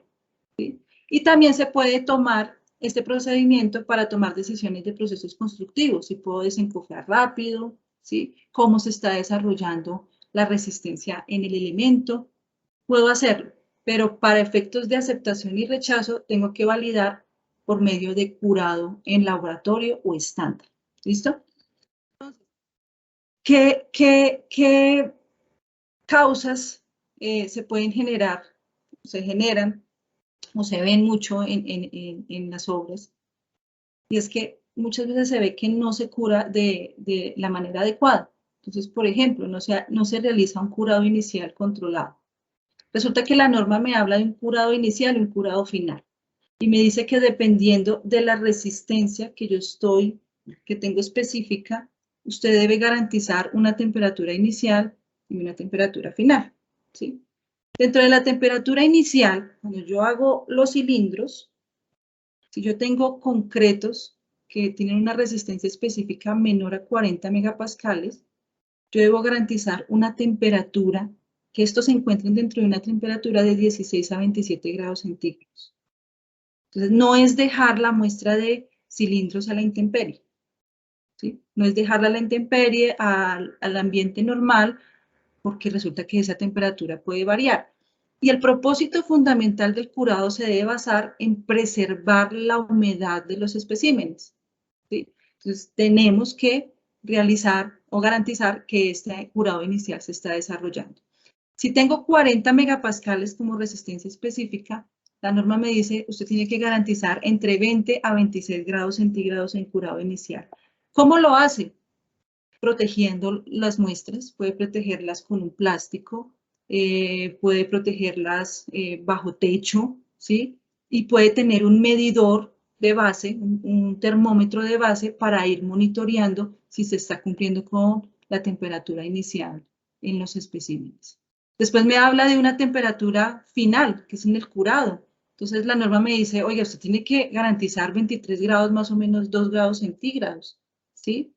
¿sí? Y también se puede tomar este procedimiento para tomar decisiones de procesos constructivos, si puedo desencofrar rápido, ¿sí? Cómo se está desarrollando la resistencia en el elemento, puedo hacerlo, pero para efectos de aceptación y rechazo tengo que validar por medio de curado en laboratorio o estándar, ¿listo? ¿Qué causas se pueden generar, se generan o se ven mucho en las obras? Y es que muchas veces se ve que no se cura de la manera adecuada. Entonces, por ejemplo, no se realiza un curado inicial controlado. Resulta que la norma me habla de un curado inicial y un curado final. Y me dice que dependiendo de la resistencia que tengo específica, usted debe garantizar una temperatura inicial y una temperatura final, ¿sí? Dentro de la temperatura inicial, cuando yo hago los cilindros, si yo tengo concretos que tienen una resistencia específica menor a 40 megapascales, yo debo garantizar una temperatura, que estos se encuentren dentro de una temperatura de 16 a 27 grados centígrados. Entonces, no es dejar la muestra de cilindros a la intemperie, ¿sí? No es dejarla a la intemperie, al ambiente normal, porque resulta que esa temperatura puede variar. Y el propósito fundamental del curado se debe basar en preservar la humedad de los especímenes, ¿sí? Entonces, tenemos que realizar o garantizar que este curado inicial se está desarrollando. Si tengo 40 megapascales como resistencia específica, la norma me dice, usted tiene que garantizar entre 20 a 26 grados centígrados en curado inicial. ¿Cómo lo hace? Protegiendo las muestras, puede protegerlas con un plástico, puede protegerlas bajo techo, ¿sí? Y puede tener un medidor de base, un termómetro de base para ir monitoreando si se está cumpliendo con la temperatura inicial en los especímenes. Después me habla de una temperatura final, que es en el curado. Entonces la norma me dice, oiga, usted tiene que garantizar 23 grados más o menos 2 grados centígrados, ¿sí?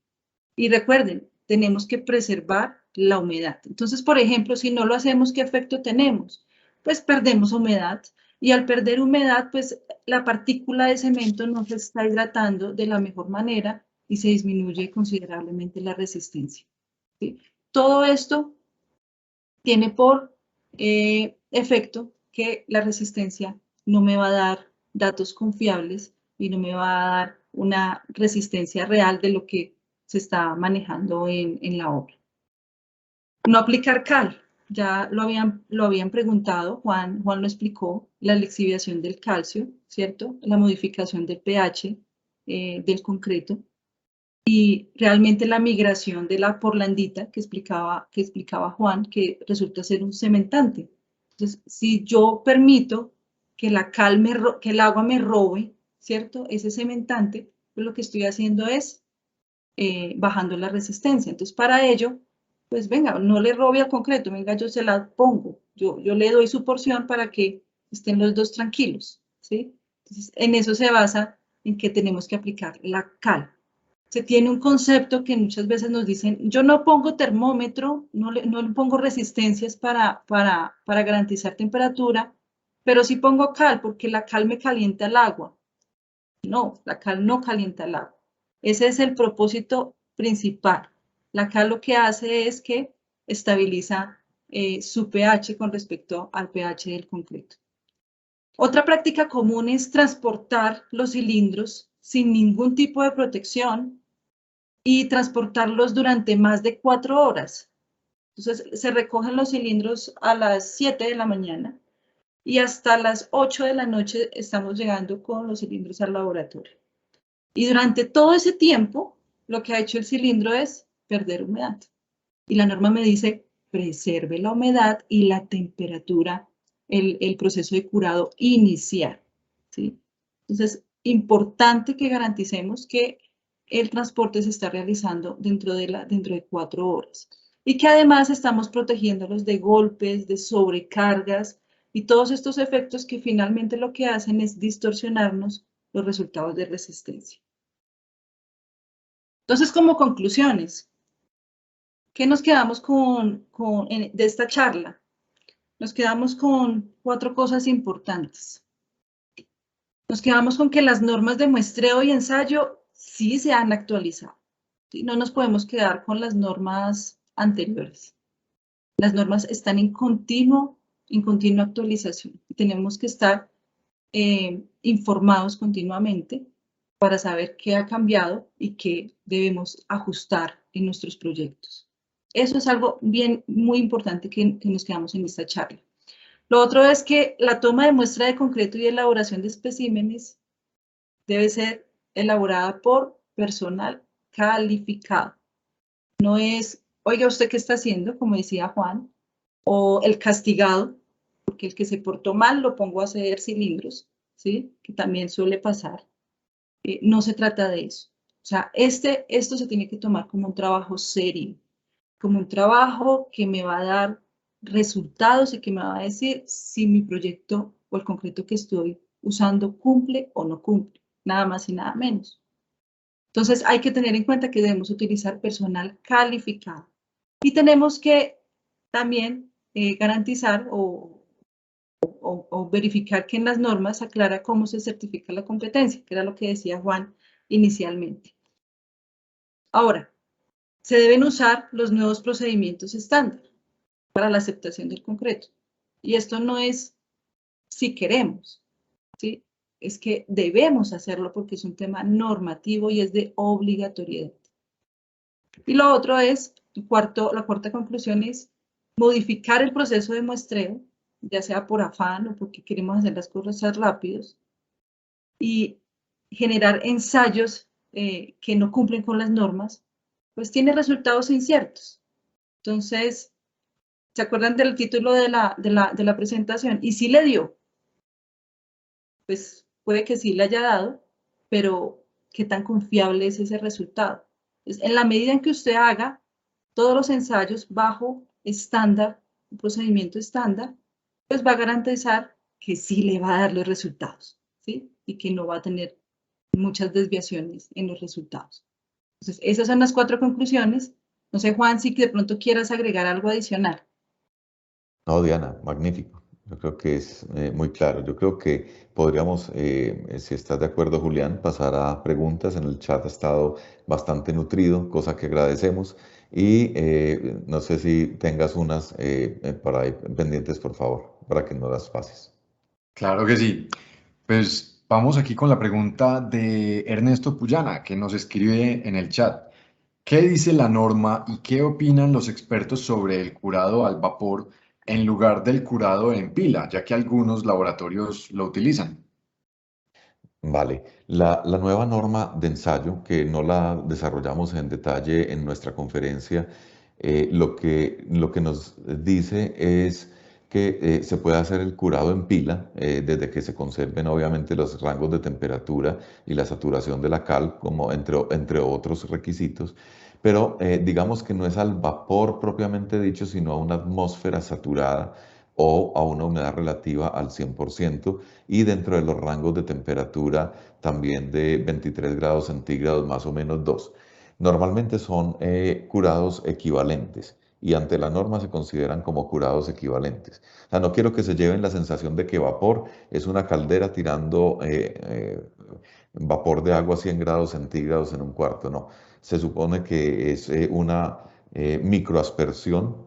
Y recuerden, tenemos que preservar la humedad. Entonces, por ejemplo, si no lo hacemos, ¿qué efecto tenemos? Pues perdemos humedad. Y al perder humedad, pues la partícula de cemento no se está hidratando de la mejor manera y se disminuye considerablemente la resistencia, ¿sí? Todo esto tiene por efecto que la resistencia no me va a dar datos confiables y no me va a dar una resistencia real de lo que se está manejando en la obra. No aplicar cal, ya lo habían preguntado, Juan lo explicó, la lixiviación del calcio, ¿cierto? La modificación del pH del concreto. Y realmente la migración de la porlandita que explicaba Juan, que resulta ser un cementante. Entonces, si yo permito que que el agua me robe, ¿cierto? Ese cementante, pues lo que estoy haciendo es bajando la resistencia. Entonces, para ello, pues venga, no le robe al concreto, venga, yo se la pongo, yo le doy su porción para que estén los dos tranquilos, ¿sí? Entonces, en eso se basa en que tenemos que aplicar la cal. Se tiene un concepto que muchas veces nos dicen, yo no pongo termómetro, no le pongo resistencias para garantizar temperatura, pero sí pongo cal porque la cal me calienta el agua. No, la cal no calienta el agua. Ese es el propósito principal. La cal lo que hace es que estabiliza su pH con respecto al pH del concreto. Otra práctica común es transportar los cilindros sin ningún tipo de protección y transportarlos durante más de 4 horas. Entonces, se recogen los cilindros a las 7 de la mañana y hasta las 8 de la noche estamos llegando con los cilindros al laboratorio. Y durante todo ese tiempo, lo que ha hecho el cilindro es perder humedad. Y la norma me dice, preserve la humedad y la temperatura, el proceso de curado inicial, ¿sí? Entonces, importante que garanticemos que el transporte se está realizando dentro de 4 horas. Y que además estamos protegiéndolos de golpes, de sobrecargas y todos estos efectos que finalmente lo que hacen es distorsionarnos los resultados de resistencia. Entonces, como conclusiones, ¿qué nos quedamos de esta charla? Nos quedamos con 4 cosas importantes. Nos quedamos con que las normas de muestreo y ensayo sí se han actualizado. ¿Sí? No nos podemos quedar con las normas anteriores. Las normas están en continua actualización. Tenemos que estar informados continuamente para saber qué ha cambiado y qué debemos ajustar en nuestros proyectos. Eso es algo muy importante que nos quedamos en esta charla. Lo otro es que la toma de muestra de concreto y elaboración de especímenes debe ser elaborada por personal calificado. No es, oiga, ¿usted qué está haciendo? Como decía Juan, o el castigado, porque el que se portó mal lo pongo a hacer cilindros, ¿sí? Que también suele pasar. No se trata de eso. O sea, esto se tiene que tomar como un trabajo serio, como un trabajo que me va a dar resultados y que me va a decir si mi proyecto o el concreto que estoy usando cumple o no cumple, nada más y nada menos. Entonces hay que tener en cuenta que debemos utilizar personal calificado y tenemos que también garantizar o verificar que en las normas aclara cómo se certifica la competencia, que era lo que decía Juan inicialmente. Ahora, se deben usar los nuevos procedimientos estándar para la aceptación del concreto. Y esto no es si queremos, ¿sí? Es que debemos hacerlo porque es un tema normativo y es de obligatoriedad. Y lo otro es, la cuarta conclusión es modificar el proceso de muestreo, ya sea por afán o porque queremos hacer las cosas rápidos, y generar ensayos que no cumplen con las normas, pues tiene resultados inciertos. Entonces, ¿se acuerdan del título de la presentación? Y sí le dio, pues puede que sí le haya dado, pero ¿qué tan confiable es ese resultado? Entonces, en la medida en que usted haga todos los ensayos bajo estándar, un procedimiento estándar, pues va a garantizar que sí le va a dar los resultados, ¿sí? Y que no va a tener muchas desviaciones en los resultados. Entonces, esas son las 4 conclusiones. No sé, Juan, si de pronto quieras agregar algo adicional. No, Diana, magnífico. Yo creo que es muy claro. Yo creo que podríamos, si estás de acuerdo, Julián, pasar a preguntas. En el chat ha estado bastante nutrido, cosa que agradecemos. Y no sé si tengas unas para ahí pendientes, por favor, para que nos las pases. Claro que sí. Pues vamos aquí con la pregunta de Ernesto Puyana, que nos escribe en el chat. ¿Qué dice la norma y qué opinan los expertos sobre el curado al vapor en lugar del curado en pila, ya que algunos laboratorios lo utilizan? Vale, la nueva norma de ensayo, que no la desarrollamos en detalle en nuestra conferencia, lo que nos dice es que se puede hacer el curado en pila, desde que se conserven obviamente los rangos de temperatura y la saturación de la cal, como entre otros requisitos, pero digamos que no es al vapor propiamente dicho, sino a una atmósfera saturada o a una humedad relativa al 100% y dentro de los rangos de temperatura también de 23 grados centígrados más o menos 2. Normalmente son curados equivalentes y ante la norma se consideran como curados equivalentes. O sea, no quiero que se lleven la sensación de que vapor es una caldera tirando vapor de agua a 100 grados centígrados en un cuarto, no. Se supone que es una microaspersión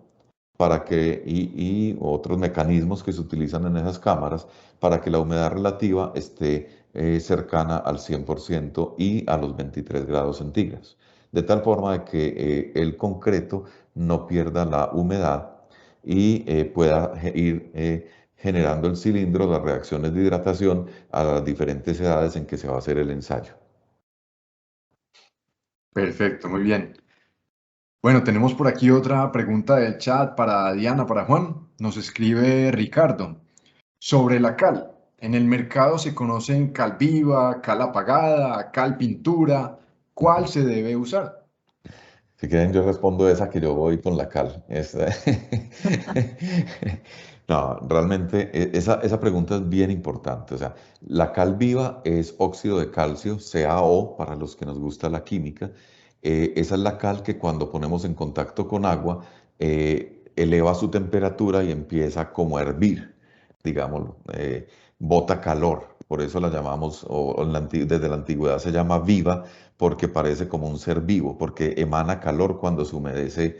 para que, y otros mecanismos que se utilizan en esas cámaras para que la humedad relativa esté cercana al 100% y a los 23 grados centígrados. De tal forma de que el concreto no pierda la humedad y pueda ir generando el cilindro las reacciones de hidratación a las diferentes edades en que se va a hacer el ensayo. Perfecto, muy bien. Bueno, tenemos por aquí otra pregunta del chat para Diana, para Juan. Nos escribe Ricardo. Sobre la cal, en el mercado se conocen cal viva, cal apagada, cal pintura. ¿Cuál se debe usar? Si quieren, yo respondo esa que yo voy con la cal. No, realmente esa pregunta es bien importante. O sea, la cal viva es óxido de calcio, CaO, para los que nos gusta la química. Esa es la cal que cuando ponemos en contacto con agua, eleva su temperatura y empieza como a hervir, digámoslo. Bota calor. Por eso la llamamos, desde la antigüedad se llama viva porque parece como un ser vivo, porque emana calor cuando se humedece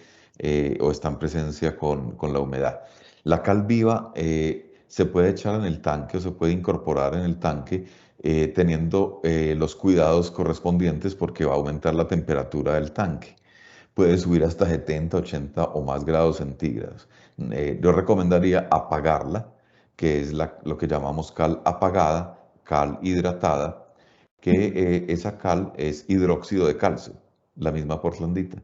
o está en presencia con la humedad. La cal viva se puede echar en el tanque o se puede incorporar en el tanque teniendo los cuidados correspondientes porque va a aumentar la temperatura del tanque. Puede subir hasta 70, 80 o más grados centígrados. Yo recomendaría apagarla, que es lo que llamamos cal apagada, cal hidratada, que esa cal es hidróxido de calcio, la misma portlandita.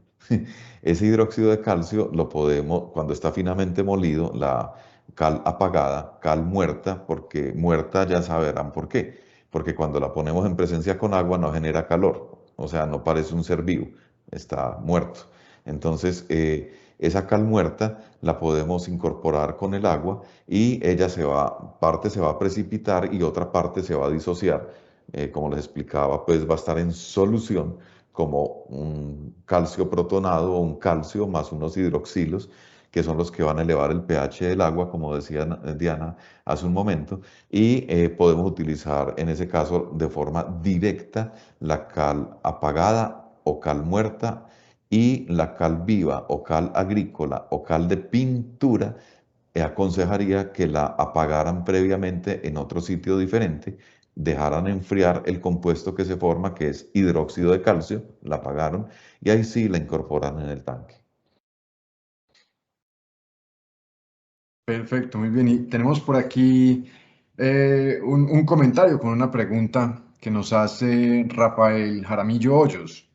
Ese hidróxido de calcio lo podemos, cuando está finamente molido, la cal apagada, cal muerta, porque muerta ya sabrán por qué, porque cuando la ponemos en presencia con agua no genera calor, o sea, no parece un ser vivo, está muerto. Entonces, esa cal muerta la podemos incorporar con el agua y ella parte se va a precipitar y otra parte se va a disociar. Como les explicaba, pues va a estar en solución como un calcio protonado o un calcio más unos hidroxilos que son los que van a elevar el pH del agua, como decía Diana hace un momento, y podemos utilizar en ese caso de forma directa la cal apagada o cal muerta, y la cal viva o cal agrícola o cal de pintura. Aconsejaría que la apagaran previamente en otro sitio diferente, dejaran enfriar el compuesto que se forma, que es hidróxido de calcio, la apagaron, y ahí sí la incorporan en el tanque. Perfecto, muy bien. Y tenemos por aquí un comentario con una pregunta que nos hace Rafael Jaramillo Hoyos.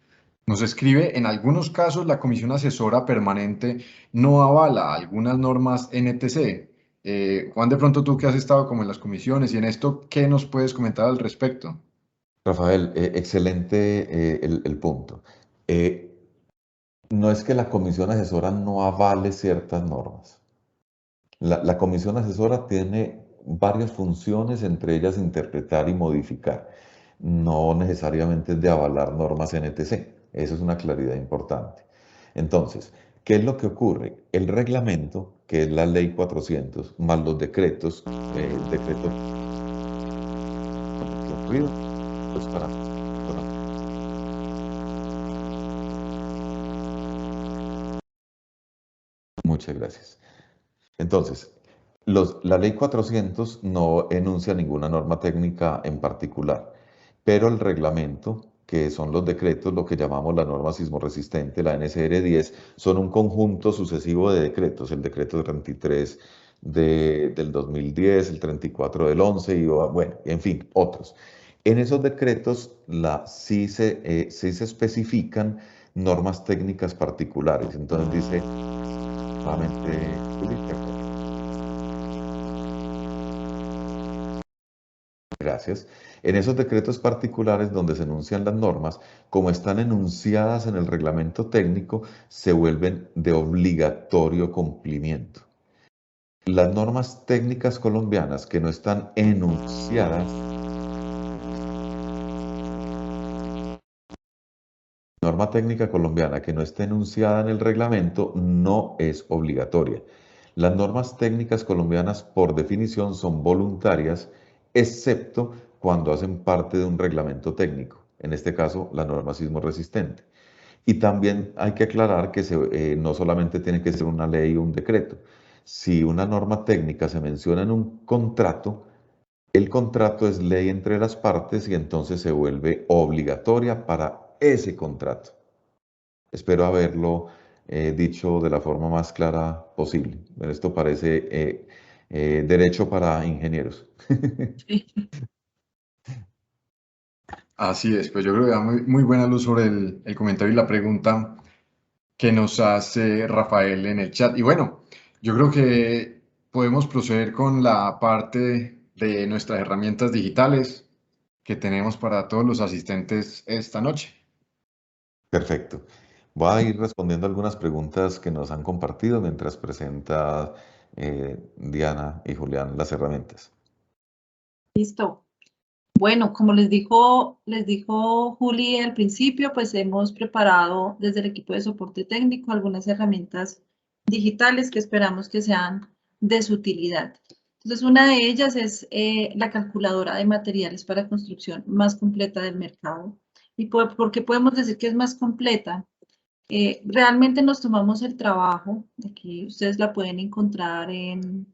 Nos escribe: en algunos casos la Comisión Asesora Permanente no avala algunas normas NTC. Juan, de pronto tú que has estado como en las comisiones y en esto, ¿qué nos puedes comentar al respecto? Rafael, excelente el punto. No es que la comisión asesora no avale ciertas normas. La comisión asesora tiene varias funciones, entre ellas interpretar y modificar. No necesariamente es de avalar normas NTC. Eso es una claridad importante. Entonces, ¿qué es lo que ocurre? El reglamento, que es la ley 400, más los decretos, decreto pues muchas gracias. Entonces, la ley 400 no enuncia ninguna norma técnica en particular, pero el reglamento, que son los decretos, lo que llamamos la norma sismorresistente, la NSR 10, son un conjunto sucesivo de decretos, el decreto 33 del 2010, el 34 del 11, y bueno, en fin, otros. En esos decretos sí se especifican normas técnicas particulares. Entonces dice, nuevamente, gracias. En esos decretos particulares donde se enuncian las normas, como están enunciadas en el reglamento técnico, se vuelven de obligatorio cumplimiento. Las normas técnicas colombianas que no están enunciadas, norma técnica colombiana que no esté enunciada en el reglamento no es obligatoria. Las normas técnicas colombianas, por definición, son voluntarias, excepto cuando hacen parte de un reglamento técnico, en este caso la norma sismo resistente. Y también hay que aclarar que no solamente tiene que ser una ley o un decreto. Si una norma técnica se menciona en un contrato, el contrato es ley entre las partes y entonces se vuelve obligatoria para ese contrato. Espero haberlo dicho de la forma más clara posible. Esto parece derecho para ingenieros. Sí. Así es, pues yo creo que da muy buena luz sobre el comentario y la pregunta que nos hace Rafael en el chat. Y bueno, yo creo que podemos proceder con la parte de nuestras herramientas digitales que tenemos para todos los asistentes esta noche. Perfecto. Voy a ir respondiendo algunas preguntas que nos han compartido mientras presenta Diana y Julián las herramientas. Listo. Bueno, como les dijo Juli al principio, pues hemos preparado desde el equipo de soporte técnico algunas herramientas digitales que esperamos que sean de su utilidad. Entonces, una de ellas es la calculadora de materiales para construcción más completa del mercado. ¿Y por qué podemos decir que es más completa? Realmente nos tomamos el trabajo, aquí ustedes la pueden encontrar en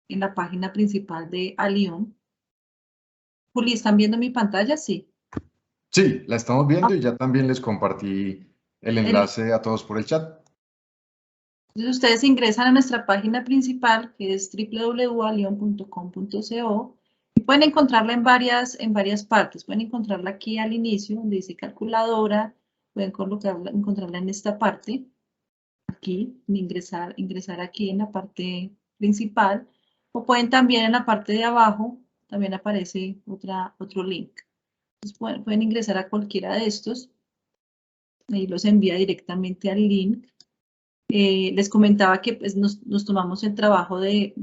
la página principal de Alión. Juli, ¿están viendo mi pantalla? Sí. Sí, la estamos viendo y ya también les compartí el enlace a todos por el chat. Entonces ustedes ingresan a nuestra página principal, que es www.alion.com.co, y pueden encontrarla en varias partes. Pueden encontrarla aquí al inicio, donde dice calculadora, pueden encontrarla en esta parte, aquí, ingresar aquí en la parte principal, o pueden también en la parte de abajo, también aparece otro link. Entonces pueden ingresar a cualquiera de estos, ahí los envía directamente al link. Les comentaba que pues, nos tomamos el trabajo de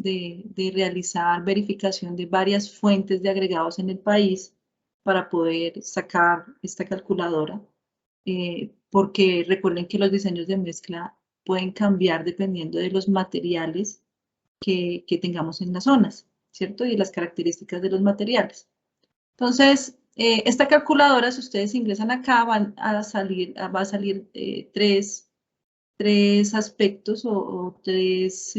realizar verificación de varias fuentes de agregados en el país para poder sacar esta calculadora, porque recuerden que los diseños de mezcla pueden cambiar dependiendo de los materiales que tengamos en las zonas, ¿cierto? Y las características de los materiales. Entonces, esta calculadora, si ustedes ingresan acá, va a salir tres aspectos o tres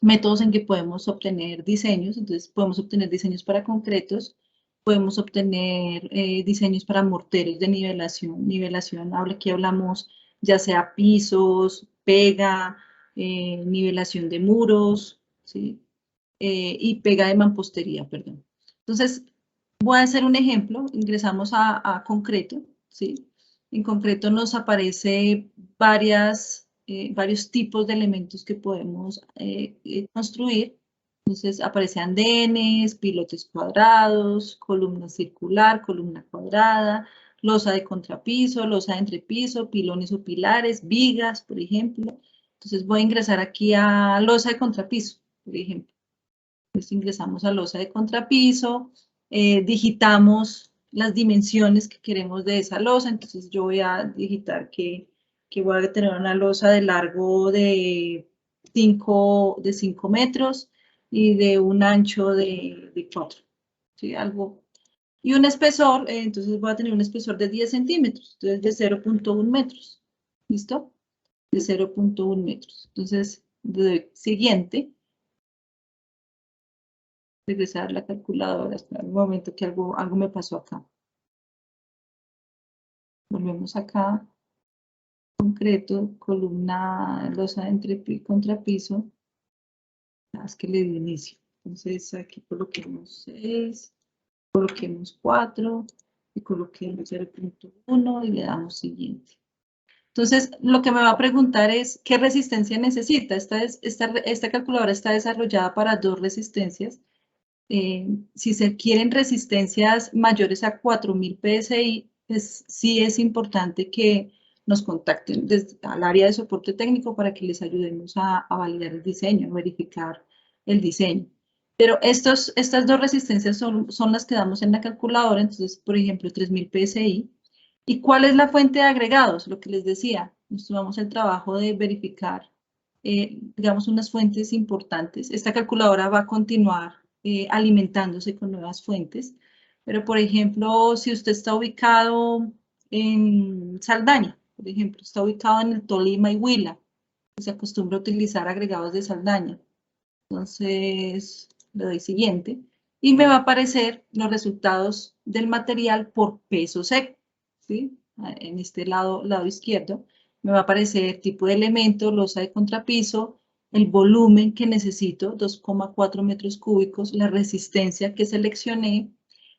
métodos en que podemos obtener diseños. Entonces, podemos obtener diseños para concretos, podemos obtener diseños para morteros de nivelación. Nivelación, aquí hablamos ya sea pisos, pega, nivelación de muros, ¿sí? Y pega de mampostería, perdón. Entonces, voy a hacer un ejemplo. Ingresamos a concreto, ¿sí? En concreto nos aparece varios tipos de elementos que podemos construir. Entonces, aparece andenes, pilotes cuadrados, columna circular, columna cuadrada, losa de contrapiso, losa de entrepiso, pilones o pilares, vigas, por ejemplo. Entonces, voy a ingresar aquí a losa de contrapiso, por ejemplo. Entonces ingresamos a losa de contrapiso, digitamos las dimensiones que queremos de esa losa. Entonces yo voy a digitar que voy a tener una losa de largo de 5 metros y de un ancho de 4, ¿sí? Algo. Y un espesor, entonces voy a tener un espesor de 10 centímetros, entonces de 0.1 metros. ¿Listo? De 0.1 metros. Entonces, de siguiente. Regresar la calculadora. Espera un momento que algo me pasó acá. Volvemos acá. Concreto, columna, losa entre contrapiso. Es que le di inicio. Entonces aquí coloquemos 6, coloquemos 4 y coloquemos 0.1 y le damos siguiente. Entonces, lo que me va a preguntar es, ¿qué resistencia necesita? Esta calculadora está desarrollada para 2 resistencias. Si se quieren resistencias mayores a 4000 PSI, pues sí es importante que nos contacten desde al área de soporte técnico para que les ayudemos a validar el diseño, a verificar el diseño. Pero estas 2 resistencias son las que damos en la calculadora. Entonces, por ejemplo, 3000 PSI. ¿Y cuál es la fuente de agregados? Lo que les decía, nos tomamos el trabajo de verificar, digamos, unas fuentes importantes. Esta calculadora va a continuar alimentándose con nuevas fuentes. Pero, por ejemplo, si usted está ubicado en Saldaña, por ejemplo, está ubicado en el Tolima y Huila, se acostumbra a utilizar agregados de Saldaña. Entonces, le doy siguiente. Y me va a aparecer los resultados del material por peso seco, ¿sí? En este lado izquierdo, me va a aparecer tipo de elemento, losa de contrapiso, el volumen que necesito, 2,4 metros cúbicos, la resistencia que seleccioné,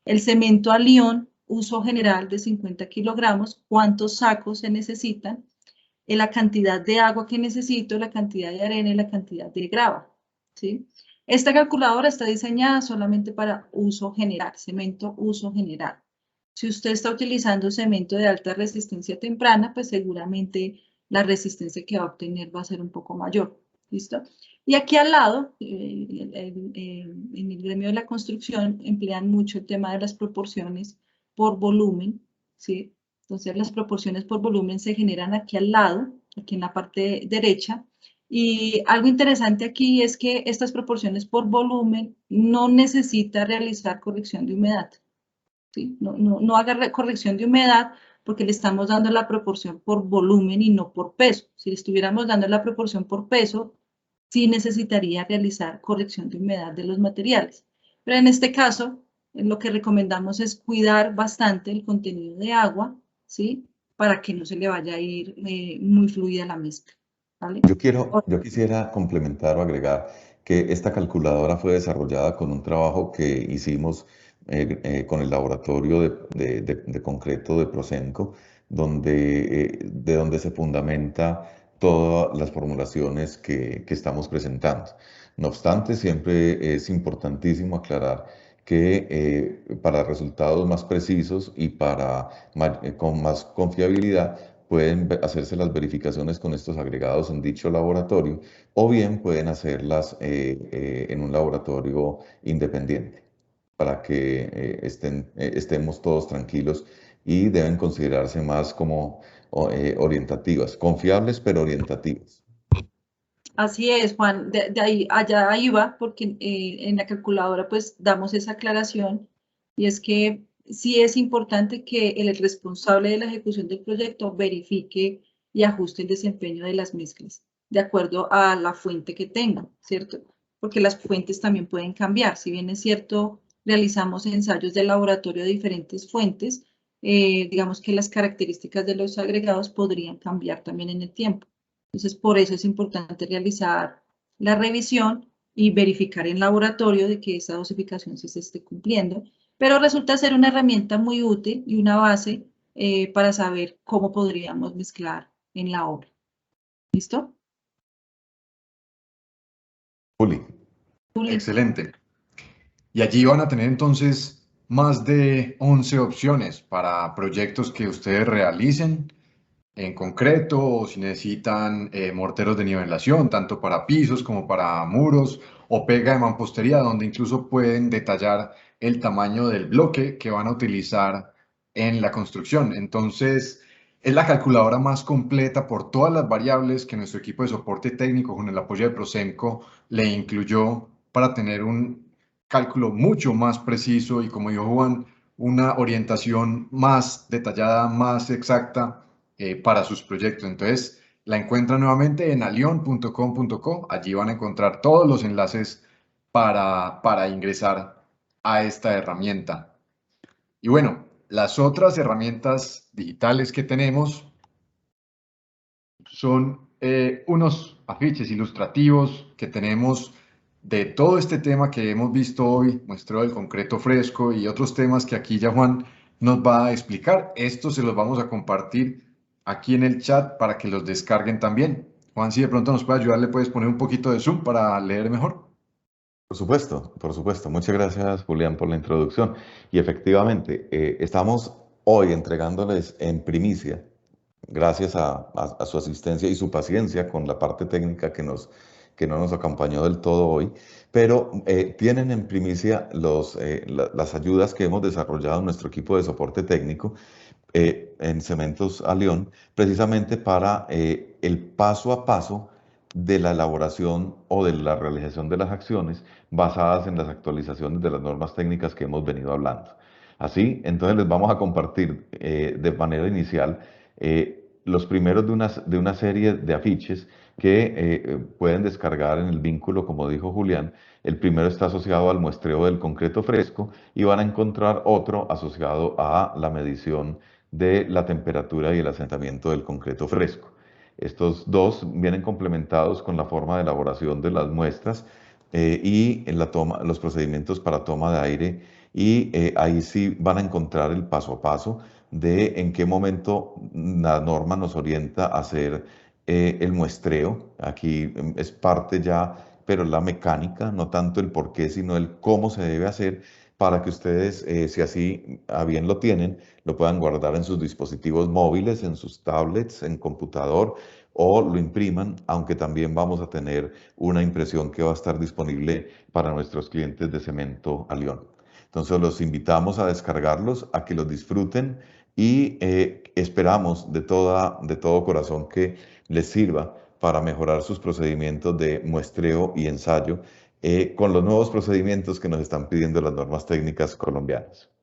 el cemento a Lyon, uso general de 50 kilogramos, cuántos sacos se necesitan, la cantidad de agua que necesito, la cantidad de arena y la cantidad de grava, ¿sí? Esta calculadora está diseñada solamente para uso general, cemento uso general. Si usted está utilizando cemento de alta resistencia temprana, pues seguramente la resistencia que va a obtener va a ser un poco mayor. ¿Listo? Y aquí al lado, en el gremio de la construcción, emplean mucho el tema de las proporciones por volumen, ¿sí? Entonces las proporciones por volumen se generan aquí al lado, aquí en la parte derecha. Y algo interesante aquí es que estas proporciones por volumen no necesita realizar corrección de humedad. ¿Sí? No haga corrección de humedad porque le estamos dando la proporción por volumen y no por peso. Si le estuviéramos dando la proporción por peso, sí necesitaría realizar corrección de humedad de los materiales. Pero en este caso, lo que recomendamos es cuidar bastante el contenido de agua, ¿sí? Para que no se le vaya a ir muy fluida la mezcla. ¿Vale? Yo quisiera complementar o agregar que esta calculadora fue desarrollada con un trabajo que hicimos con el laboratorio de concreto de Procenco, de donde se fundamenta todas las formulaciones que estamos presentando. No obstante, siempre es importantísimo aclarar que para resultados más precisos y con más confiabilidad, pueden hacerse las verificaciones con estos agregados en dicho laboratorio o bien pueden hacerlas en un laboratorio independiente para que estemos todos tranquilos y deben considerarse más como orientativas, confiables pero orientativas. Así es, Juan, de ahí allá iba, porque en la calculadora pues damos esa aclaración y es que sí es importante que el responsable de la ejecución del proyecto verifique y ajuste el desempeño de las mezclas de acuerdo a la fuente que tenga, ¿cierto? Porque las fuentes también pueden cambiar. Si bien es cierto, realizamos ensayos de laboratorio de diferentes fuentes, digamos que las características de los agregados podrían cambiar también en el tiempo. Entonces, por eso es importante realizar la revisión y verificar en laboratorio de que esa dosificación sí se esté cumpliendo, pero resulta ser una herramienta muy útil y una base para saber cómo podríamos mezclar en la obra. ¿Listo? Juli. Excelente. Y allí van a tener entonces más de 11 opciones para proyectos que ustedes realicen en concreto, o si necesitan morteros de nivelación, tanto para pisos como para muros, o pega de mampostería, donde incluso pueden detallar el tamaño del bloque que van a utilizar en la construcción. Entonces, es la calculadora más completa por todas las variables que nuestro equipo de soporte técnico, con el apoyo de Prosemco, le incluyó para tener un cálculo mucho más preciso y, como dijo Juan, una orientación más detallada, más exacta para sus proyectos. Entonces, la encuentran nuevamente en alion.com.co. Allí van a encontrar todos los enlaces para ingresar a esta herramienta. Y bueno, las otras herramientas digitales que tenemos son unos afiches ilustrativos que tenemos de todo este tema que hemos visto hoy, muestreo del concreto fresco y otros temas que aquí ya Juan nos va a explicar. Estos se los vamos a compartir aquí en el chat para que los descarguen también. Juan, si de pronto nos puede ayudar, le puedes poner un poquito de zoom para leer mejor. Por supuesto, por supuesto. Muchas gracias, Julián, por la introducción. Y efectivamente, estamos hoy entregándoles en primicia, gracias a su asistencia y su paciencia con la parte técnica que no nos acompañó del todo hoy, pero tienen en primicia las ayudas que hemos desarrollado en nuestro equipo de soporte técnico en Cementos Alión, precisamente para el paso a paso de la elaboración o de la realización de las acciones basadas en las actualizaciones de las normas técnicas que hemos venido hablando. Así, entonces les vamos a compartir de manera inicial los primeros de una serie de afiches que pueden descargar en el vínculo, como dijo Julián. El primero está asociado al muestreo del concreto fresco y van a encontrar otro asociado a la medición de la temperatura y el asentamiento del concreto fresco. Estos dos vienen complementados con la forma de elaboración de las muestras y en los procedimientos para toma de aire, y ahí sí van a encontrar el paso a paso de en qué momento la norma nos orienta a hacer el muestreo. Aquí es parte ya, pero la mecánica, no tanto el por qué, sino el cómo se debe hacer, para que ustedes, si así a bien lo tienen, lo puedan guardar en sus dispositivos móviles, en sus tablets, en computador, o lo impriman, aunque también vamos a tener una impresión que va a estar disponible para nuestros clientes de Cemento Alión. Entonces los invitamos a descargarlos, a que los disfruten y esperamos de todo corazón que les sirva para mejorar sus procedimientos de muestreo y ensayo con los nuevos procedimientos que nos están pidiendo las normas técnicas colombianas.